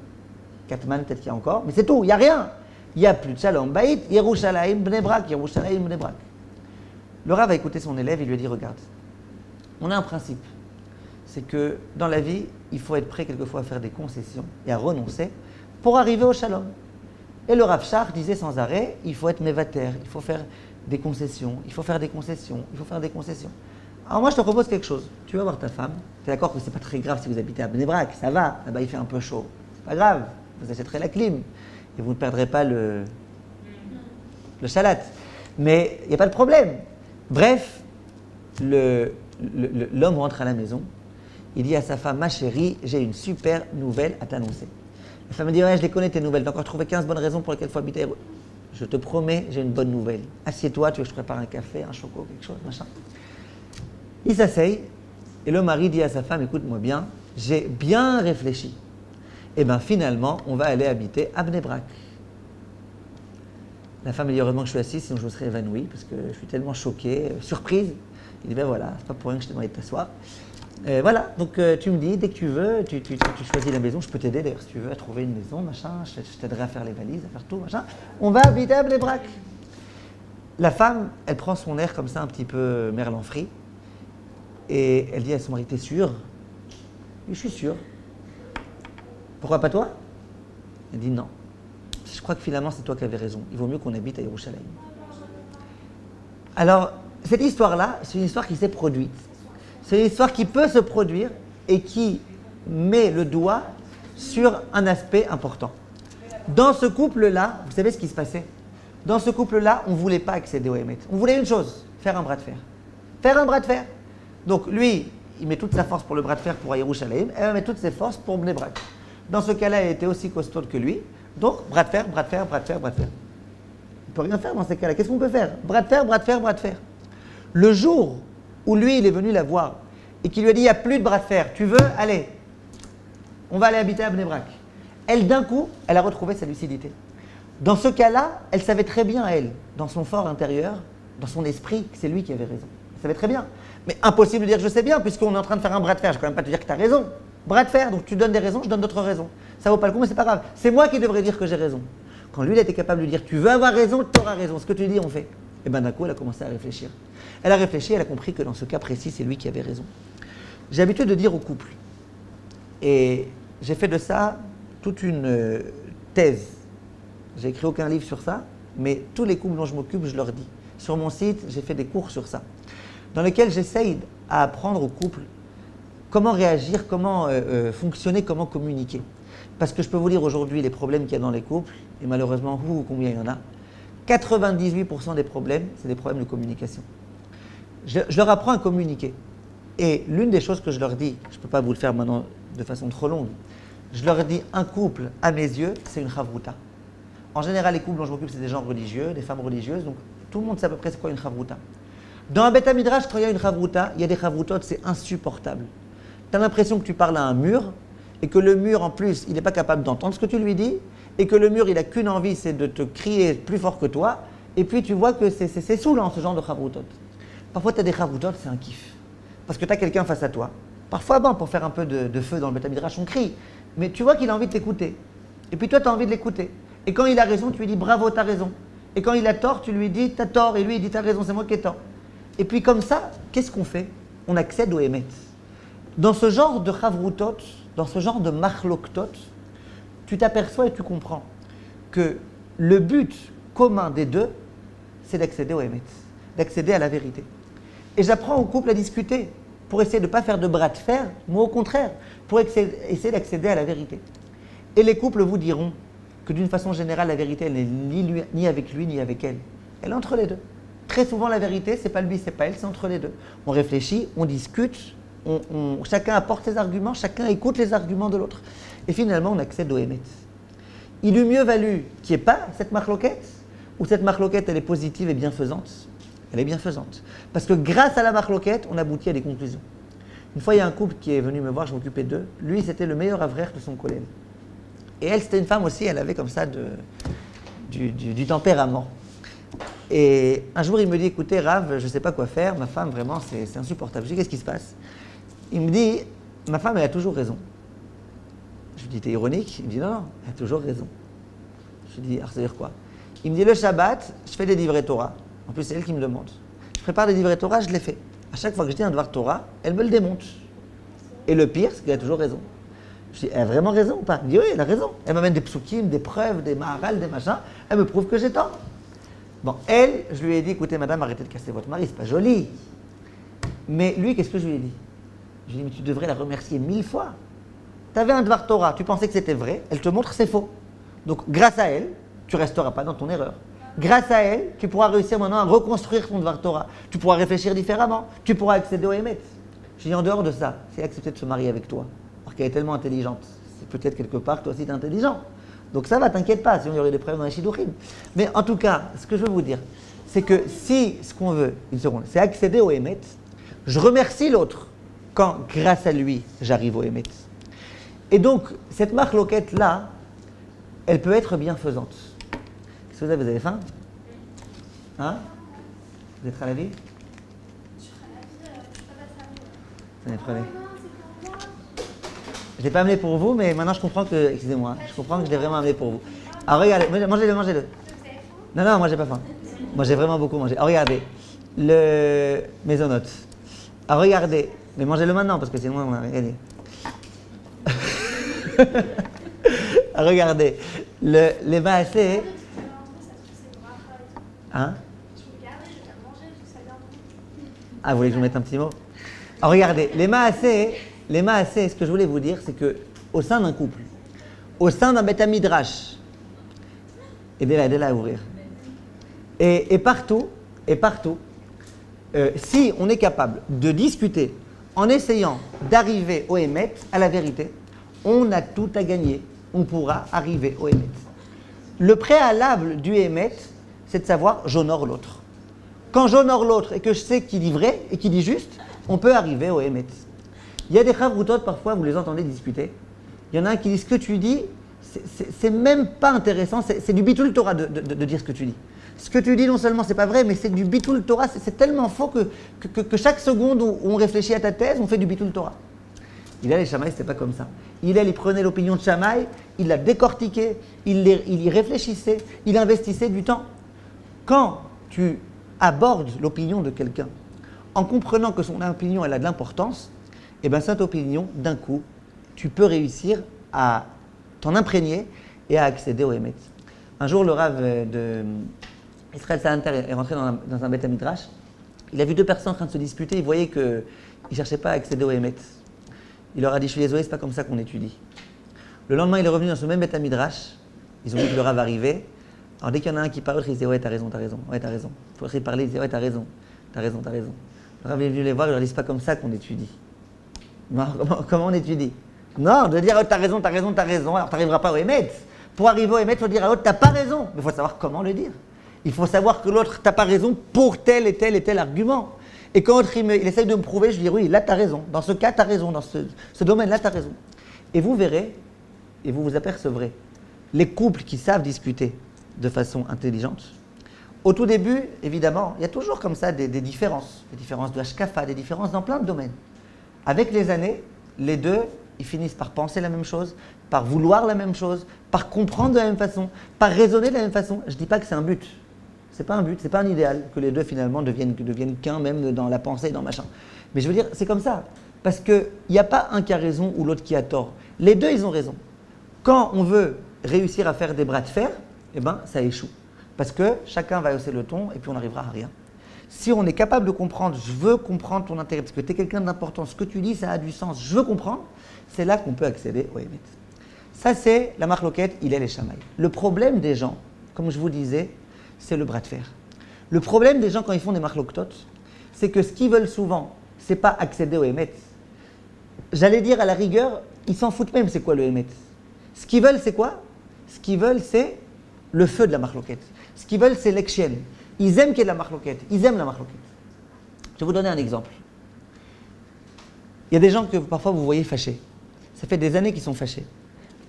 Katman, peut-être qu'il y a encore, mais c'est tout, il n'y a rien. Il n'y a plus de shalom, baït, Yerushalayim, Bnei Brak, Yerushalayim, Bnei Brak. Le Rav a écouté son élève, il lui a dit, regarde, on a un principe. C'est que dans la vie, il faut être prêt quelquefois à faire des concessions et à renoncer pour arriver au shalom. Et le Rav Shach disait sans arrêt, il faut être mévater, il faut faire des concessions, il faut faire des concessions, il faut faire des concessions. Alors moi, je te propose quelque chose. Tu vas voir ta femme. Tu es d'accord que c'est pas très grave si vous habitez à Bnei Brak, ça va. Là-bas, il fait un peu chaud. C'est pas grave. Vous achèterez la clim et vous ne perdrez pas le chalat. Mais il n'y a pas de problème. Bref, l'homme rentre à la maison. Il dit à sa femme, ma chérie, j'ai une super nouvelle à t'annoncer. La femme me dit, ouais, je les connais tes nouvelles. Tu as encore trouvé 15 bonnes raisons pour lesquelles il faut habiter. Je te promets, j'ai une bonne nouvelle. Assieds-toi, tu veux que je prépare un café, un choco, quelque chose, machin. Il s'asseye et le mari dit à sa femme, écoute-moi bien, j'ai bien réfléchi. Et bien finalement, on va aller habiter à Bnei Brak. La femme dit, heureusement que je suis assise, sinon je me serais évanouie, parce que je suis tellement choquée, surprise. Il dit, ben voilà, c'est pas pour rien que je t'ai demandé de t'asseoir. Voilà, donc tu me dis, dès que tu veux, tu choisis la maison, je peux t'aider d'ailleurs si tu veux à trouver une maison, machin, je t'aiderai à faire les valises, à faire tout, machin. On va habiter à Bnei Brak. La femme, elle prend son air comme ça, un petit peu merlan-frit, et elle dit à son mari, t'es sûr? Oui, je suis sûr. Pourquoi pas toi? Elle dit non. Je crois que finalement c'est toi qui avais raison, il vaut mieux qu'on habite à Yerushalayim. Alors, cette histoire-là, c'est une histoire qui s'est produite. C'est une histoire qui peut se produire et qui met le doigt sur un aspect important. Dans ce couple-là, vous savez ce qui se passait? Dans ce couple-là, on ne voulait pas accéder au Hémet. On voulait une chose, faire un bras de fer. Faire un bras de fer. Donc lui, il met toute sa force pour le bras de fer pour Yerushalayim, elle met toutes ses forces pour Bnei Brak. Dans ce cas-là, elle était aussi costaud que lui. Donc, bras de fer, bras de fer, bras de fer, bras de fer. On ne peut rien faire dans ces cas-là. Qu'est-ce qu'on peut faire? Bras de fer, bras de fer, bras de fer. Le jour où lui, il est venu la voir et qu'il lui a dit, il n'y a plus de bras de fer, tu veux? Allez, on va aller habiter à Bnei Brak. Elle, d'un coup, elle a retrouvé sa lucidité. Dans ce cas-là, elle savait très bien, elle, dans son fort intérieur, dans son esprit, que c'est lui qui avait raison. Elle savait très bien. Mais impossible de dire, je sais bien, puisqu'on est en train de faire un bras de fer. Je ne vais quand même pas te dire que tu as raison. Bras de fer, donc tu donnes des raisons, je donne d'autres raisons. Ça vaut pas le coup, mais c'est pas grave. C'est moi qui devrais dire que j'ai raison. Quand lui, il était capable de dire, tu veux avoir raison, tu auras raison. Ce que tu dis, on fait. Et bien d'un coup, elle a commencé à réfléchir. Elle a réfléchi, elle a compris que dans ce cas précis, c'est lui qui avait raison. J'ai l'habitude de dire au couple, et j'ai fait de ça toute une thèse. J'ai écrit aucun livre sur ça, mais tous les couples dont je m'occupe, je leur dis. Sur mon site, j'ai fait des cours sur ça, dans lesquels j'essaye à apprendre aux couples comment réagir, comment fonctionner, comment communiquer. Parce que je peux vous dire aujourd'hui les problèmes qu'il y a dans les couples, et malheureusement, combien il y en a. 98% des problèmes, c'est des problèmes de communication. Je leur apprends à communiquer. Et l'une des choses que je leur dis, je ne peux pas vous le faire maintenant de façon trop longue, je leur dis un couple, à mes yeux, c'est une chavruta. En général, les couples dont je m'occupe, c'est des gens religieux, des femmes religieuses, donc tout le monde sait à peu près c'est quoi une chavruta. Dans un Beth Midrash, quand il y a une chavruta, il y a des chavrutot, c'est insupportable. Tu as l'impression que tu parles à un mur, et que le mur, en plus, il n'est pas capable d'entendre ce que tu lui dis, et que le mur, il n'a qu'une envie, c'est de te crier plus fort que toi, et puis tu vois que c'est saoulant, ce genre de chavrutot. Parfois, tu as des chavrutot, c'est un kiff. parce que tu as quelqu'un face à toi. Parfois, bon, pour faire un peu de feu dans le Beth Midrash, on crie. Mais tu vois qu'il a envie de t'écouter. Et puis toi, tu as envie de l'écouter. Et quand il a raison, tu lui dis bravo, tu as raison. Et quand il a tort, tu lui dis t'as tort. Et lui, il dit t'as raison, c'est moi qui ai tort. Et puis comme ça, qu'est-ce qu'on fait? On accède au Emet. Dans ce genre de chavrutot, dans ce genre de machloktot, tu t'aperçois et tu comprends que le but commun des deux, c'est d'accéder au Emet, d'accéder à la vérité. Et j'apprends au couple à discuter pour essayer de ne pas faire de bras de fer, mais au contraire, pour essayer d'accéder à la vérité. Et les couples vous diront que d'une façon générale, la vérité, elle n'est ni avec lui, ni avec elle. Elle est entre les deux. Très souvent, la vérité, c'est pas lui, c'est pas elle, c'est entre les deux. On réfléchit, on discute, chacun apporte ses arguments, chacun écoute les arguments de l'autre. Et finalement, on accède au Emet. Il eût mieux valu qu'il n'y ait pas cette marloquette, ou cette marloquette, elle est positive et bienfaisante. Elle est bienfaisante. Parce que grâce à la marloquette, on aboutit à des conclusions. Une fois, il y a un couple qui est venu me voir, je m'occupais d'eux. Lui, c'était le meilleur avraire de son collègue. Et elle, c'était une femme aussi, elle avait comme ça du tempérament. Et un jour, il me dit, écoutez, Rav, je ne sais pas quoi faire, ma femme, vraiment, c'est insupportable. Je dis, qu'est-ce qui se passe? Il me dit, ma femme, elle a toujours raison. Je lui dis, t'es ironique? Il me dit, non, elle a toujours raison. Je lui dis, alors ça veut dire quoi? Il me dit, le Shabbat, je fais des livrets Torah. En plus, c'est elle qui me demande. Je prépare des livrets Torah, je les fais. À chaque fois que je dis un devoir Torah, elle me le démonte. Et le pire, c'est qu'elle a toujours raison. Je dis, elle a vraiment raison ou pas? Il me dit, oui, elle a raison. Elle m'amène des psukim, des preuves, des maharal, des machins. Elle me prouve que j'ai tort. Bon, elle, je lui ai dit, écoutez, madame, arrêtez de casser votre mari, c'est pas joli. Mais lui, qu'est-ce que je lui ai dit? Je lui ai dit, mais tu devrais la remercier 1000 fois. Tu avais un devoir Torah, tu pensais que c'était vrai, elle te montre que c'est faux. Donc, grâce à elle, tu ne resteras pas dans ton erreur. Grâce à elle, tu pourras réussir maintenant à reconstruire ton devoir Torah. Tu pourras réfléchir différemment. Tu pourras accéder au Emet. Je dis en dehors de ça, si elle acceptait de se marier avec toi, parce qu'elle est tellement intelligente, c'est peut-être quelque part toi aussi tu es intelligent. Donc ça va, t'inquiète pas, sinon il y aurait des problèmes dans les Shidduchim. Mais en tout cas, ce que je veux vous dire, c'est que si ce qu'on veut, une seconde, c'est accéder au Emet, je remercie l'autre quand, grâce à lui, j'arrive au Emet. Et donc, cette marloquette-là, elle peut être bienfaisante. Qu'est-ce que vous avez faim? Hein? Vous êtes à la vie? Je suis à la vie, je suis pas la Tenez, prenez. non, c'est pour moi. Je ne l'ai pas amené pour vous, mais maintenant je comprends que, excusez-moi, je comprends que je l'ai vraiment amené pour vous. Alors regardez, mangez-le, mangez-le. Non, non, moi j'ai pas faim. Moi j'ai vraiment beaucoup mangé. Alors regardez, le maisonnote. Alors regardez, mais mangez-le maintenant parce que sinon on a rien gagné. Alors regardez, les maasé. Hein? Je vais garder, je vais faire manger, tout ça vient. Ah, vous voulez que je vous mette un petit mot? Alors regardez, les maasé, ce que je voulais vous dire, c'est que au sein d'un couple, au sein d'un Beth Midrash, aidez-la à ouvrir. Et partout, si on est capable de discuter en essayant d'arriver au Emet, à la vérité, on a tout à gagner. On pourra arriver au Emet. Le préalable du Emet, c'est de savoir j'honore l'autre. Quand j'honore l'autre et que je sais qu'il dit vrai et qu'il dit juste, on peut arriver au Emet. Il y a des chavrutot, parfois vous les entendez discuter. Il y en a un qui dit ce que tu dis, c'est même pas intéressant, c'est du bitul Torah de dire ce que tu dis. Ce que tu dis, non seulement c'est pas vrai, mais c'est du bitul Torah, c'est tellement faux que chaque seconde où on réfléchit à ta thèse, on fait du bitul Torah. Les Shammai, c'était pas comme ça. Il prenait l'opinion de Shammai, il la décortiquait, il y réfléchissait, il investissait du temps. Quand tu abordes l'opinion de quelqu'un en comprenant que son opinion elle a de l'importance, et bien cette opinion, d'un coup, tu peux réussir à t'en imprégner et à accéder au Emet. Un jour, le Rav de Israël Salanter est rentré dans un Beth Midrash. Il a vu deux personnes en train de se disputer, il voyait qu'ils ne cherchaient pas à accéder au Emet. Il leur a dit, je suis désolé, c'est pas comme ça qu'on étudie. Le lendemain, il est revenu dans ce même Beth Midrash. Ils ont vu que le Rav arrivait. Alors dès qu'il y en a un qui parle, l'autre il disait, ouais, t'as raison. Ouais, t'as raison. L'autre il parlait, il disait, ouais, t'as raison. Le Rav est venu les voir, il leur dit, c'est pas comme ça qu'on étudie. Non, comment on étudie? Non, de dire, oh, t'as raison, alors t'arriveras pas au Emet. Pour arriver au Emet, il faut dire à l'autre, t'as pas raison. Mais il faut savoir comment le dire. Il faut savoir que l'autre, t'as pas raison pour tel et tel argument. Et quand l'autre, il essaye de me prouver, je dis, oui, là, t'as raison. Dans ce cas, t'as raison. Dans ce domaine-là, t'as raison. Et vous verrez, et vous vous apercevrez, les couples qui savent discuter de façon intelligente, Au tout début, évidemment, il y a toujours comme ça des différences. Des différences de Hashkafa, des différences dans plein de domaines. Avec les années, les deux, ils finissent par penser la même chose, par vouloir la même chose, par comprendre de la même façon, par raisonner de la même façon. Je ne dis pas que c'est un but. C'est pas un but, c'est pas un idéal que les deux finalement deviennent qu'un même dans la pensée, dans machin. Mais je veux dire, c'est comme ça. Parce qu'il n'y a pas un qui a raison ou l'autre qui a tort. Les deux, ils ont raison. Quand on veut réussir à faire des bras de fer, eh ben, ça échoue. Parce que chacun va hausser le ton et puis on n'arrivera à rien. Si on est capable de comprendre, je veux comprendre ton intérêt, parce que tu es quelqu'un d'important, ce que tu dis, ça a du sens, je veux comprendre, c'est là qu'on peut accéder au Hémet. Ça, c'est la marloquette, Hillel et Shammai. Le problème des gens, comme je vous disais, c'est le bras de fer. Le problème des gens quand ils font des marloquetot, c'est que ce qu'ils veulent souvent, c'est pas accéder au Hémet. J'allais dire à la rigueur, ils s'en foutent même c'est quoi le Hémet. Ce qu'ils veulent, c'est quoi? Ce qu'ils veulent, c'est le feu de la marloquette. Ce qu'ils veulent, c'est l'exchien. Ils aiment qu'il y ait de la marloquette. Ils aiment la marloquette. Je vais vous donner un exemple. Il y a des gens que parfois vous voyez fâchés. Ça fait des années qu'ils sont fâchés.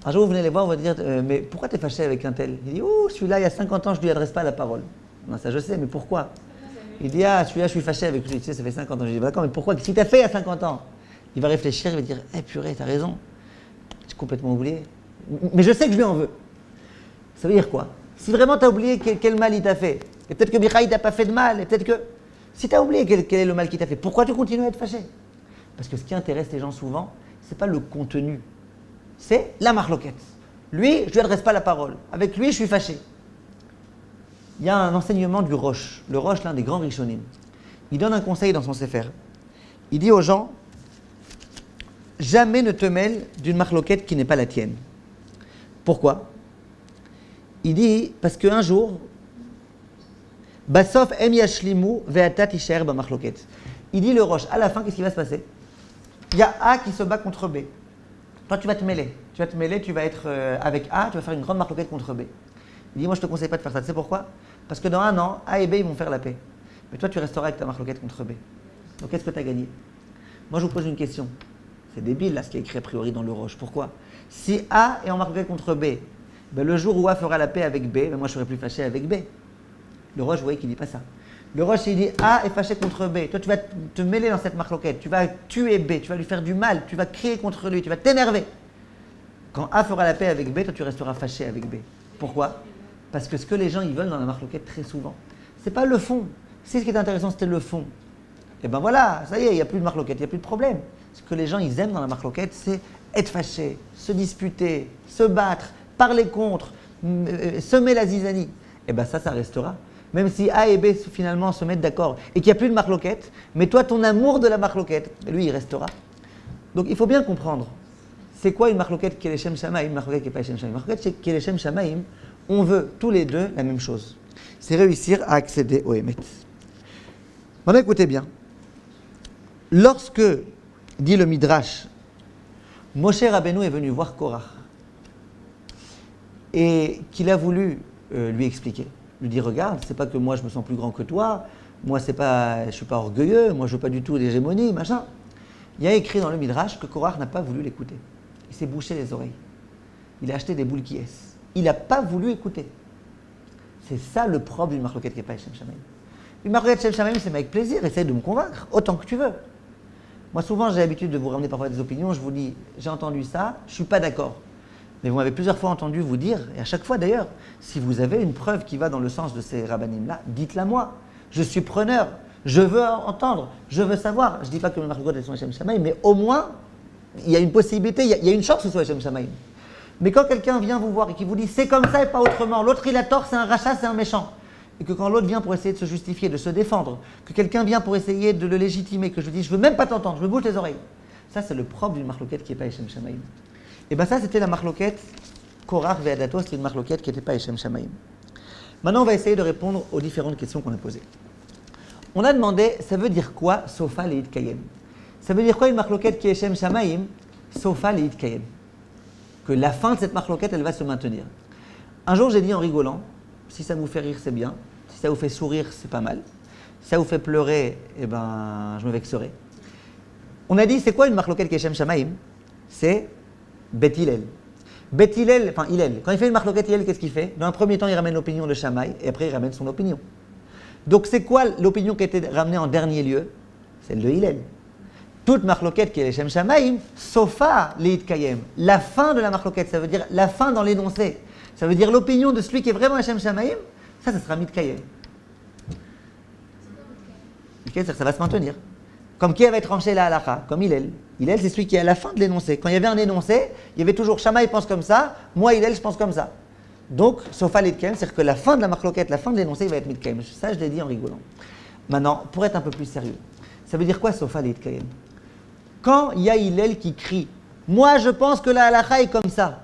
Un jour, vous venez les voir, on va dire mais pourquoi tu es fâché avec un tel? Il dit celui-là, il y a 50 ans, je ne lui adresse pas la parole. Non, ça je sais, mais pourquoi? Il dit celui-là, je suis fâché avec lui. Tu sais, ça fait 50 ans. Je dis d'accord, mais pourquoi? Qu'est-ce qu'il t'a fait il y a 50 ans? Il va réfléchir, il va dire purée, t'as raison. J'ai complètement oublié. Mais je sais que je lui en veux. Ça veut dire quoi? Si vraiment tu as oublié quel mal il t'a fait, et peut-être que Michaï t'a pas fait de mal, et peut-être que si tu as oublié quel est le mal qu'il t'a fait, pourquoi tu continues à être fâché? Parce que ce qui intéresse les gens souvent, c'est pas le contenu, c'est la marloquette. Lui, je lui adresse pas la parole. Avec lui, je suis fâché. Il y a un enseignement du Roche. Le Roche, l'un des grands Rishonim. Il donne un conseil dans son Sefer. Il dit aux gens, jamais ne te mêle d'une marloquette qui n'est pas la tienne. Pourquoi? Il dit, parce qu'un jour, Basof em yashlimu ve'ata tisher b'marloket. Il dit le Roche, à la fin, qu'est-ce qui va se passer? Il y a A qui se bat contre B. Toi, tu vas te mêler. Tu vas être avec A, tu vas faire une grande marloquette contre B. Il dit, moi, je ne te conseille pas de faire ça. Tu sais pourquoi? Parce que dans un an, A et B, ils vont faire la paix. Mais toi, tu resteras avec ta marloquette contre B. Donc, qu'est-ce que tu as gagné? Moi, je vous pose une question. C'est débile, là, ce qui est écrit a priori dans le Roche. Pourquoi? Si A est en marloquette contre B, ben, le jour où A fera la paix avec B, ben, moi, je serai plus fâché avec B. Le Roche, vous voyez qu'il ne dit pas ça. Le Roche, il dit A est fâché contre B. Toi, tu vas te mêler dans cette marloquette. Tu vas tuer B. Tu vas lui faire du mal. Tu vas crier contre lui. Tu vas t'énerver. Quand A fera la paix avec B, toi, tu resteras fâché avec B. Pourquoi? Parce que ce que les gens ils veulent dans la marloquette très souvent, c'est pas le fond. Si ce qui est intéressant, c'était le fond. Et ben voilà, ça y est, il n'y a plus de marloquette, il n'y a plus de problème. Ce que les gens ils aiment dans la marloquette, c'est être fâché, se disputer, se battre, parler contre, semer la zizanie. Et ben ça restera. Même si A et B finalement se mettent d'accord et qu'il n'y a plus de marloquette, mais toi, ton amour de la marloquette, lui, il restera. Donc il faut bien comprendre. C'est quoi une marloquette qui est les Shem Shamaim, une marloquette qui n'est pas les Shem Shamaim? Une marloquette qui est les Shem Shamaim, on veut tous les deux la même chose. C'est réussir à accéder au Hémet. Maintenant écoutez bien. Lorsque, dit le Midrash, Moshe Rabbeinu est venu voir Korach et qu'il a voulu lui expliquer, lui dire regarde, c'est pas que moi je me sens plus grand que toi, moi je suis pas orgueilleux, moi je veux pas du tout d'hégémonie, machin. Il y a écrit dans le Midrash que Korach n'a pas voulu l'écouter. Il s'est bouché les oreilles. Il a acheté des boules qui est. Il n'a pas voulu écouter. C'est ça le propre d'une marloquette qui n'est pas Shem Shamaim. Une marloquette Shem Shamaim, c'est avec plaisir, essaye de me convaincre autant que tu veux. Moi, souvent, j'ai l'habitude de vous ramener parfois des opinions. Je vous dis, j'ai entendu ça, je ne suis pas d'accord. Mais vous m'avez plusieurs fois entendu vous dire, et à chaque fois d'ailleurs, si vous avez une preuve qui va dans le sens de ces rabbanim-là, dites-la moi. Je suis preneur, je veux entendre, je veux savoir. Je ne dis pas que les marloquettes sont Shem Shamaim, mais au moins, il y a une possibilité, il y a une chance que ce soit Shem Shamaim. Mais quand quelqu'un vient vous voir et qui vous dit c'est comme ça et pas autrement, l'autre il a tort, c'est un rachat, c'est un méchant, et que quand l'autre vient pour essayer de se justifier, de se défendre, que quelqu'un vient pour essayer de le légitimer, que je dis je veux même pas t'entendre, je me bouge les oreilles, ça c'est le propre d'une marloquette qui n'est pas Eshem Shamaim. Et bien ça c'était la marloquette Korach ve'adato, c'était une marloquette qui n'était pas Eshem Shamaim. Maintenant on va essayer de répondre aux différentes questions qu'on a posées. On a demandé, ça veut dire quoi Sofa le'it kayem? Ça veut dire quoi une marloquette qui est Eshem Shamaim? Sofa le'it kayem. Que la fin de cette marloquette, elle va se maintenir. Un jour, j'ai dit en rigolant, si ça vous fait rire, c'est bien. Si ça vous fait sourire, c'est pas mal. Si ça vous fait pleurer, eh ben, je me vexerai. On a dit, c'est quoi une marloquette qui est Shem Shamaim? C'est Bet Hillel. Bet Hillel, enfin Hillel, quand il fait une marloquette Hillel, qu'est-ce qu'il fait? Dans un premier temps, il ramène l'opinion de Shammai, et après, il ramène son opinion. Donc c'est quoi l'opinion qui a été ramenée en dernier lieu? Celle de Hillel. Toute marloquette qui est les Shem Shamaim, sofa leit kayem. La fin de la marloquette, ça veut dire la fin dans l'énoncé. Ça veut dire l'opinion de celui qui est vraiment un Shem Shamaim, ça sera mit kayem. Okay, ça va se maintenir. Comme qui avait tranché la halakha? Comme Hillel. Hillel, c'est celui qui est à la fin de l'énoncé. Quand il y avait un énoncé, il y avait toujours Shammai pense comme ça, moi Hillel, je pense comme ça. Donc, sofa leit kayem, c'est-à-dire que la fin de la marloquette, la fin de l'énoncé, il va être mit kayem. Ça, je l'ai dit en rigolant. Maintenant, pour être un peu plus sérieux, ça veut dire quoi sofa leit kayem? Quand il y a Hillel qui crie « Moi, je pense que la halakha est comme ça »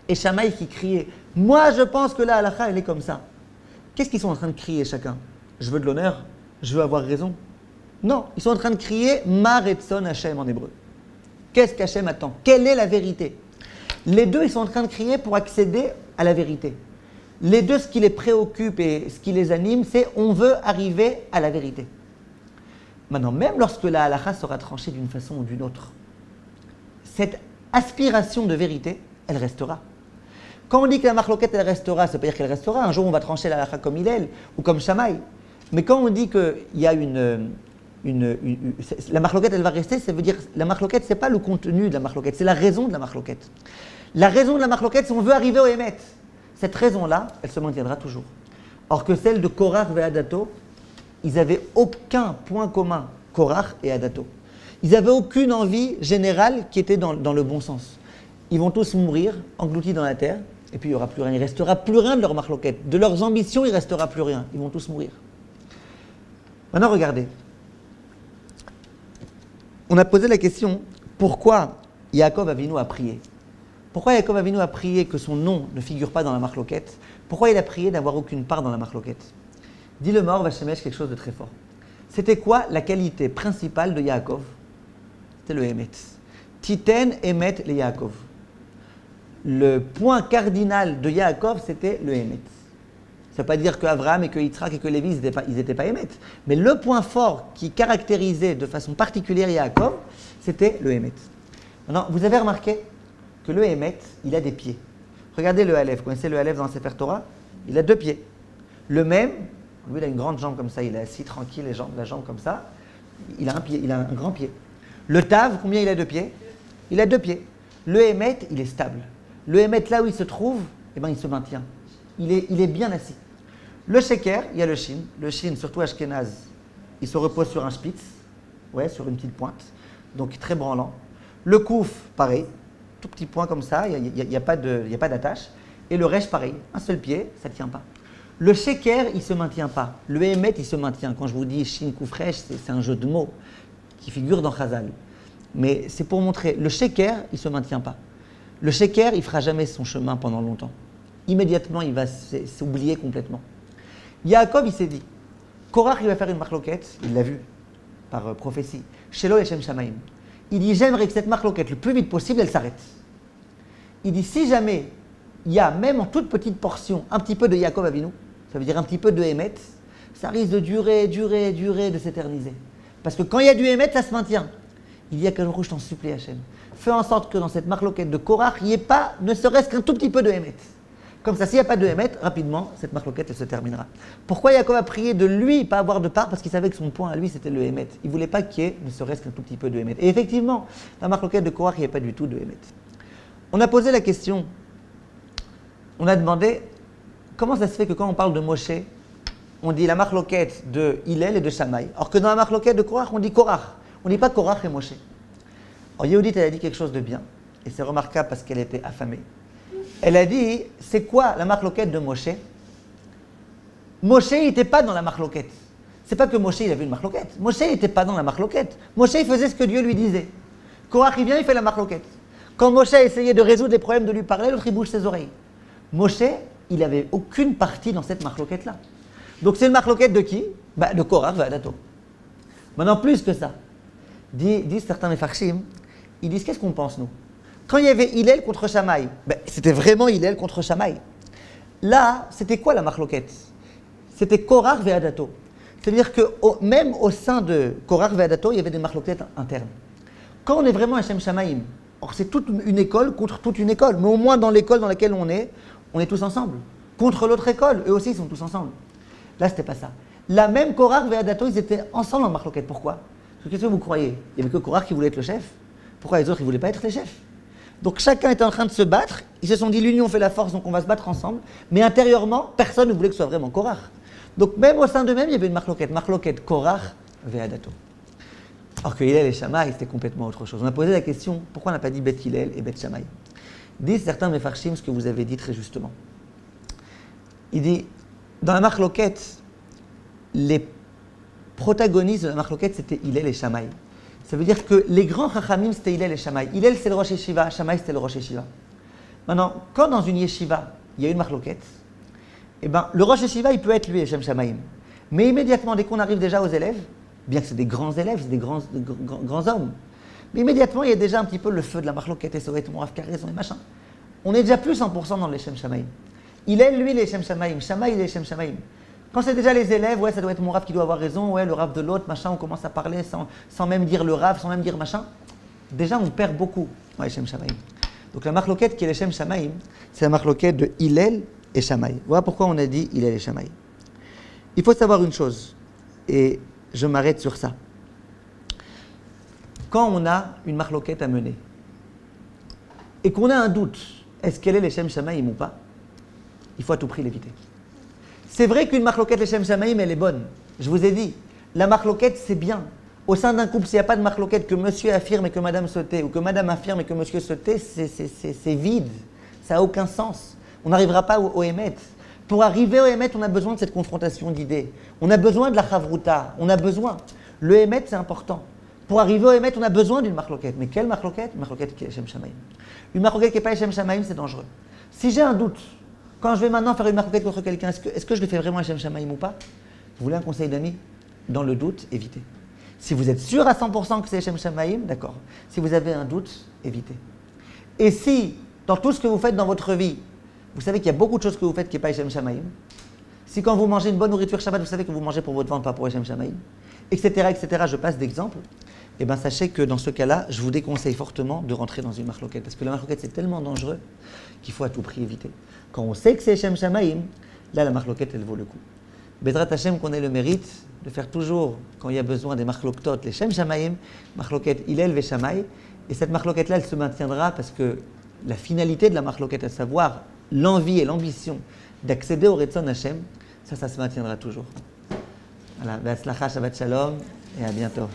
et Shammai qui criait « Moi, je pense que la halakha, elle est comme ça » qu'est-ce qu'ils sont en train de crier chacun? Je veux de l'honneur? Je veux avoir raison? Non, ils sont en train de crier « Ma retson Hashem » en hébreu. Qu'est-ce qu'Hashem attend? Quelle est la vérité? Les deux, ils sont en train de crier pour accéder à la vérité. Les deux, ce qui les préoccupe et ce qui les anime, c'est « On veut arriver à la vérité ». Maintenant, même lorsque la halakha sera tranchée d'une façon ou d'une autre, cette aspiration de vérité, elle restera. Quand on dit que la marloquette, elle restera, ça veut dire qu'elle restera. Un jour, on va trancher la halakha comme Hillel ou comme Shammai. Mais quand on dit qu'il y a la marloquette, elle va rester, ça veut dire la marloquette, ce n'est pas le contenu de la marloquette, c'est la raison de la marloquette. La raison de la marloquette, c'est qu'on veut arriver au Hémet. Cette raison-là, elle se maintiendra toujours. Or que celle de Korach et Adato, ils n'avaient aucun point commun, Korach et Adato. Ils n'avaient aucune envie générale qui était dans le bon sens. Ils vont tous mourir, engloutis dans la terre, et puis il n'y aura plus rien. Il ne restera plus rien de leur marloquette. De leurs ambitions, il ne restera plus rien. Ils vont tous mourir. Maintenant, regardez. On a posé la question, pourquoi Yaakov Avinu a prié? Pourquoi Yaakov Avinu a prié que son nom ne figure pas dans la marloquette? Pourquoi il a prié d'avoir aucune part dans la marloquette? Dit le mort, Vachemesh, quelque chose de très fort. C'était quoi la qualité principale de Yaakov? C'était le Emet. Titen Emet le Yaakov. Le point cardinal de Yaakov, c'était le Emet. Ça ne veut pas dire qu'Abraham et que Yitzhak et que Lévi, ils n'étaient pas Emet. Mais le point fort qui caractérisait de façon particulière Yaakov, c'était le Emet. Maintenant, vous avez remarqué que le Emet, il a des pieds. Regardez le Aleph. Vous connaissez le Aleph dans le Sefer Torah? Il a deux pieds. Le même, lui, il a une grande jambe comme ça, il est assis tranquille, la jambe comme ça. Il a un pied, il a un grand pied. Le Tav, combien il a de pieds? Il a deux pieds. Le Hémet, il est stable. Le Hémet, là où il se trouve, eh ben, il se maintient. Il est bien assis. Le Sheker, il y a le Shin. Le Shin, surtout Ashkenaz, il se repose sur un spitz, ouais, sur une petite pointe, donc très branlant. Le Kouf, pareil, tout petit point comme ça, il n'y a pas d'attache. Et le Resh, pareil, un seul pied, ça ne tient pas. Le Sheker, il ne se maintient pas. Le Hémet, il se maintient. Quand je vous dis Shin Koufresh, c'est un jeu de mots qui figure dans Chazal. Mais c'est pour montrer, le Sheker, il ne se maintient pas. Le Sheker, il ne fera jamais son chemin pendant longtemps. Immédiatement, il va s'oublier complètement. Yaakov, il s'est dit, Korach, il va faire une marloquette, il l'a vu par prophétie. Shelo et Shem Shamaim. Il dit, j'aimerais que cette marloquette, le plus vite possible, elle s'arrête. Il dit, si jamais il y a, même en toute petite portion, un petit peu de Yaakov Avinu, ça veut dire un petit peu de Hémet, ça risque de durer, de s'éterniser. Parce que quand il y a du Hémet, ça se maintient. Il dit à Kadosh Baruch Hu, je t'en supplie Hachem, fais en sorte que dans cette marloquette de Korach, il n'y ait pas, ne serait-ce qu'un tout petit peu de Hémet. Comme ça, s'il n'y a pas de Hémet, rapidement, cette marloquette, elle se terminera. Pourquoi Yaakov a prié de lui, pas avoir de part? Parce qu'il savait que son point à lui, c'était le Hémet. Il ne voulait pas qu'il y ait, ne serait-ce qu'un tout petit peu de Hémet. Et effectivement, dans la marloquette de Korach, il n'y a pas du tout de Hémet. On a posé la question, on a demandé, comment ça se fait que quand on parle de Moshe, on dit la marloquette de Hillel et de Shammai, alors que dans la marloquette de Korach, on dit Korach. On ne dit pas Korach et Moshe. Alors Yehudit, elle a dit quelque chose de bien, et c'est remarquable parce qu'elle était affamée. Elle a dit, c'est quoi la marloquette de Moshe? Moshe, il n'était pas dans la marloquette. C'est pas que Moshe, il avait une marloquette. Moshe, il n'était pas dans la marloquette. Moshe, il faisait ce que Dieu lui disait. Korach, il vient, il fait la marloquette. Quand Moshe a essayé de résoudre les problèmes, de lui parler, l'autre, il bouge ses oreilles. Moshe, il n'avait aucune partie dans cette marloquette-là. Donc c'est une marloquette de qui? De Korach et Adato. Maintenant, plus que ça, disent certains Mefarshim, ils disent, qu'est-ce qu'on pense, nous? Quand il y avait Hillel contre Shammai, c'était vraiment Hillel contre Shammai. Là, c'était quoi la marloquette? C'était Korach et Adato. C'est-à-dire que même au sein de Korach et Adato, il y avait des marloquettes internes. Quand on est vraiment un Shem Shamaim, or c'est toute une école contre toute une école, mais au moins dans l'école dans laquelle on est tous ensemble. Contre l'autre école, eux aussi, ils sont tous ensemble. Là, c'était pas ça. la même Korach et Adato, ils étaient ensemble en marloquette. Pourquoi? Parce que qu'est-ce que vous croyez? Il n'y avait que Korach qui voulait être le chef. Pourquoi les autres, ils ne voulaient pas être les chefs? Donc chacun était en train de se battre. Ils se sont dit, l'union fait la force, donc on va se battre ensemble. Mais intérieurement, personne ne voulait que ce soit vraiment Korach. Donc même au sein d'eux-mêmes, il y avait une marloquette Korach et Adato. Alors que Hillel et Shammai, c'était complètement autre chose. On a posé la question, pourquoi on n'a pas dit Beth Hillel et Beth Shammai? Disent certains Mefarshim ce que vous avez dit très justement. Il dit, dans la marloquette, les protagonistes de la marloquette, c'était Hillel et Shammai. Ça veut dire que les grands Chachamim, c'était Hillel et Shammai. Hillel, c'est le Rosh Yeshiva, Shammai, c'était le Rosh Yeshiva. Maintenant, quand dans une Yeshiva, il y a une marloquette, eh ben, le Rosh Yeshiva, il peut être lui, Hashem Shammai. Mais immédiatement, dès qu'on arrive déjà aux élèves, bien que c'est des grands élèves, c'est des grands hommes, mais immédiatement, il y a déjà un petit peu le feu de la marloquette, et ça va être mon Rav Karaison et machin. On est déjà plus 100% dans les Shem Shamaim. Hillel, lui, les Shem Shamaim. Shammai, les Shem Shamaim. Quand c'est déjà les élèves, ouais, ça doit être mon Rav qui doit avoir raison, ouais, le Rav de l'autre, machin, on commence à parler sans même dire le Rav, sans même dire machin. Déjà, on perd beaucoup dans les Shem Shamaim. Donc la marloquette qui est les Shem Shamaim, c'est la marloquette de Hillel et Shammai. Voilà pourquoi on a dit Hillel et Shammai. Il faut savoir une chose, et je m'arrête sur ça. Quand on a une marloquette à mener, et qu'on a un doute, est-ce qu'elle est les Shem Shamaim ou pas, il faut à tout prix l'éviter. C'est vrai qu'une marloquette les Shem Shamaim, elle est bonne. Je vous ai dit, la marloquette, c'est bien. Au sein d'un couple, s'il n'y a pas de marloquette, que monsieur affirme et que madame se tait, ou que madame affirme et que monsieur se tait, c'est vide. Ça n'a aucun sens. On n'arrivera pas au Hémet. Pour arriver au Hémet, on a besoin de cette confrontation d'idées. On a besoin de la Chavruta. On a besoin. Le Hémet, c'est important. Pour arriver au Hémet, on a besoin d'une marloquette. Mais quelle marloquette? Une marloquette qui est Shem Shamaim. Une marloquette qui n'est pas Shem Shamaim, c'est dangereux. Si j'ai un doute, quand je vais maintenant faire une marloquette contre quelqu'un, est-ce que je le fais vraiment à Shem Shamaim ou pas? Vous voulez un conseil d'ami? Dans le doute, évitez. Si vous êtes sûr à 100% que c'est Shem Shamaim, d'accord. Si vous avez un doute, évitez. Et si, dans tout ce que vous faites dans votre vie, vous savez qu'il y a beaucoup de choses que vous faites qui n'est pas Shem Shamaim, si quand vous mangez une bonne nourriture Shabbat, vous savez que vous mangez pour votre ventre, pas pour Shem Shamaim, etc., je passe d'exemple, et bien sachez que dans ce cas-là, je vous déconseille fortement de rentrer dans une marloquette. Parce que la marloquette, c'est tellement dangereux qu'il faut à tout prix éviter. Quand on sait que c'est Shem Shamaim, là, la marloquette, elle vaut le coup. Bezrat Hashem, qu'on ait le mérite de faire toujours, quand il y a besoin des marloktot, les Shem Shamaim, marloquette Hillel et Shammai. Et cette marloquette-là, elle se maintiendra parce que la finalité de la marloquette, à savoir l'envie et l'ambition d'accéder au Retzon Hashem, ça se maintiendra toujours. Voilà, Be'atzlacha, Shabbat Shalom, et à bientôt.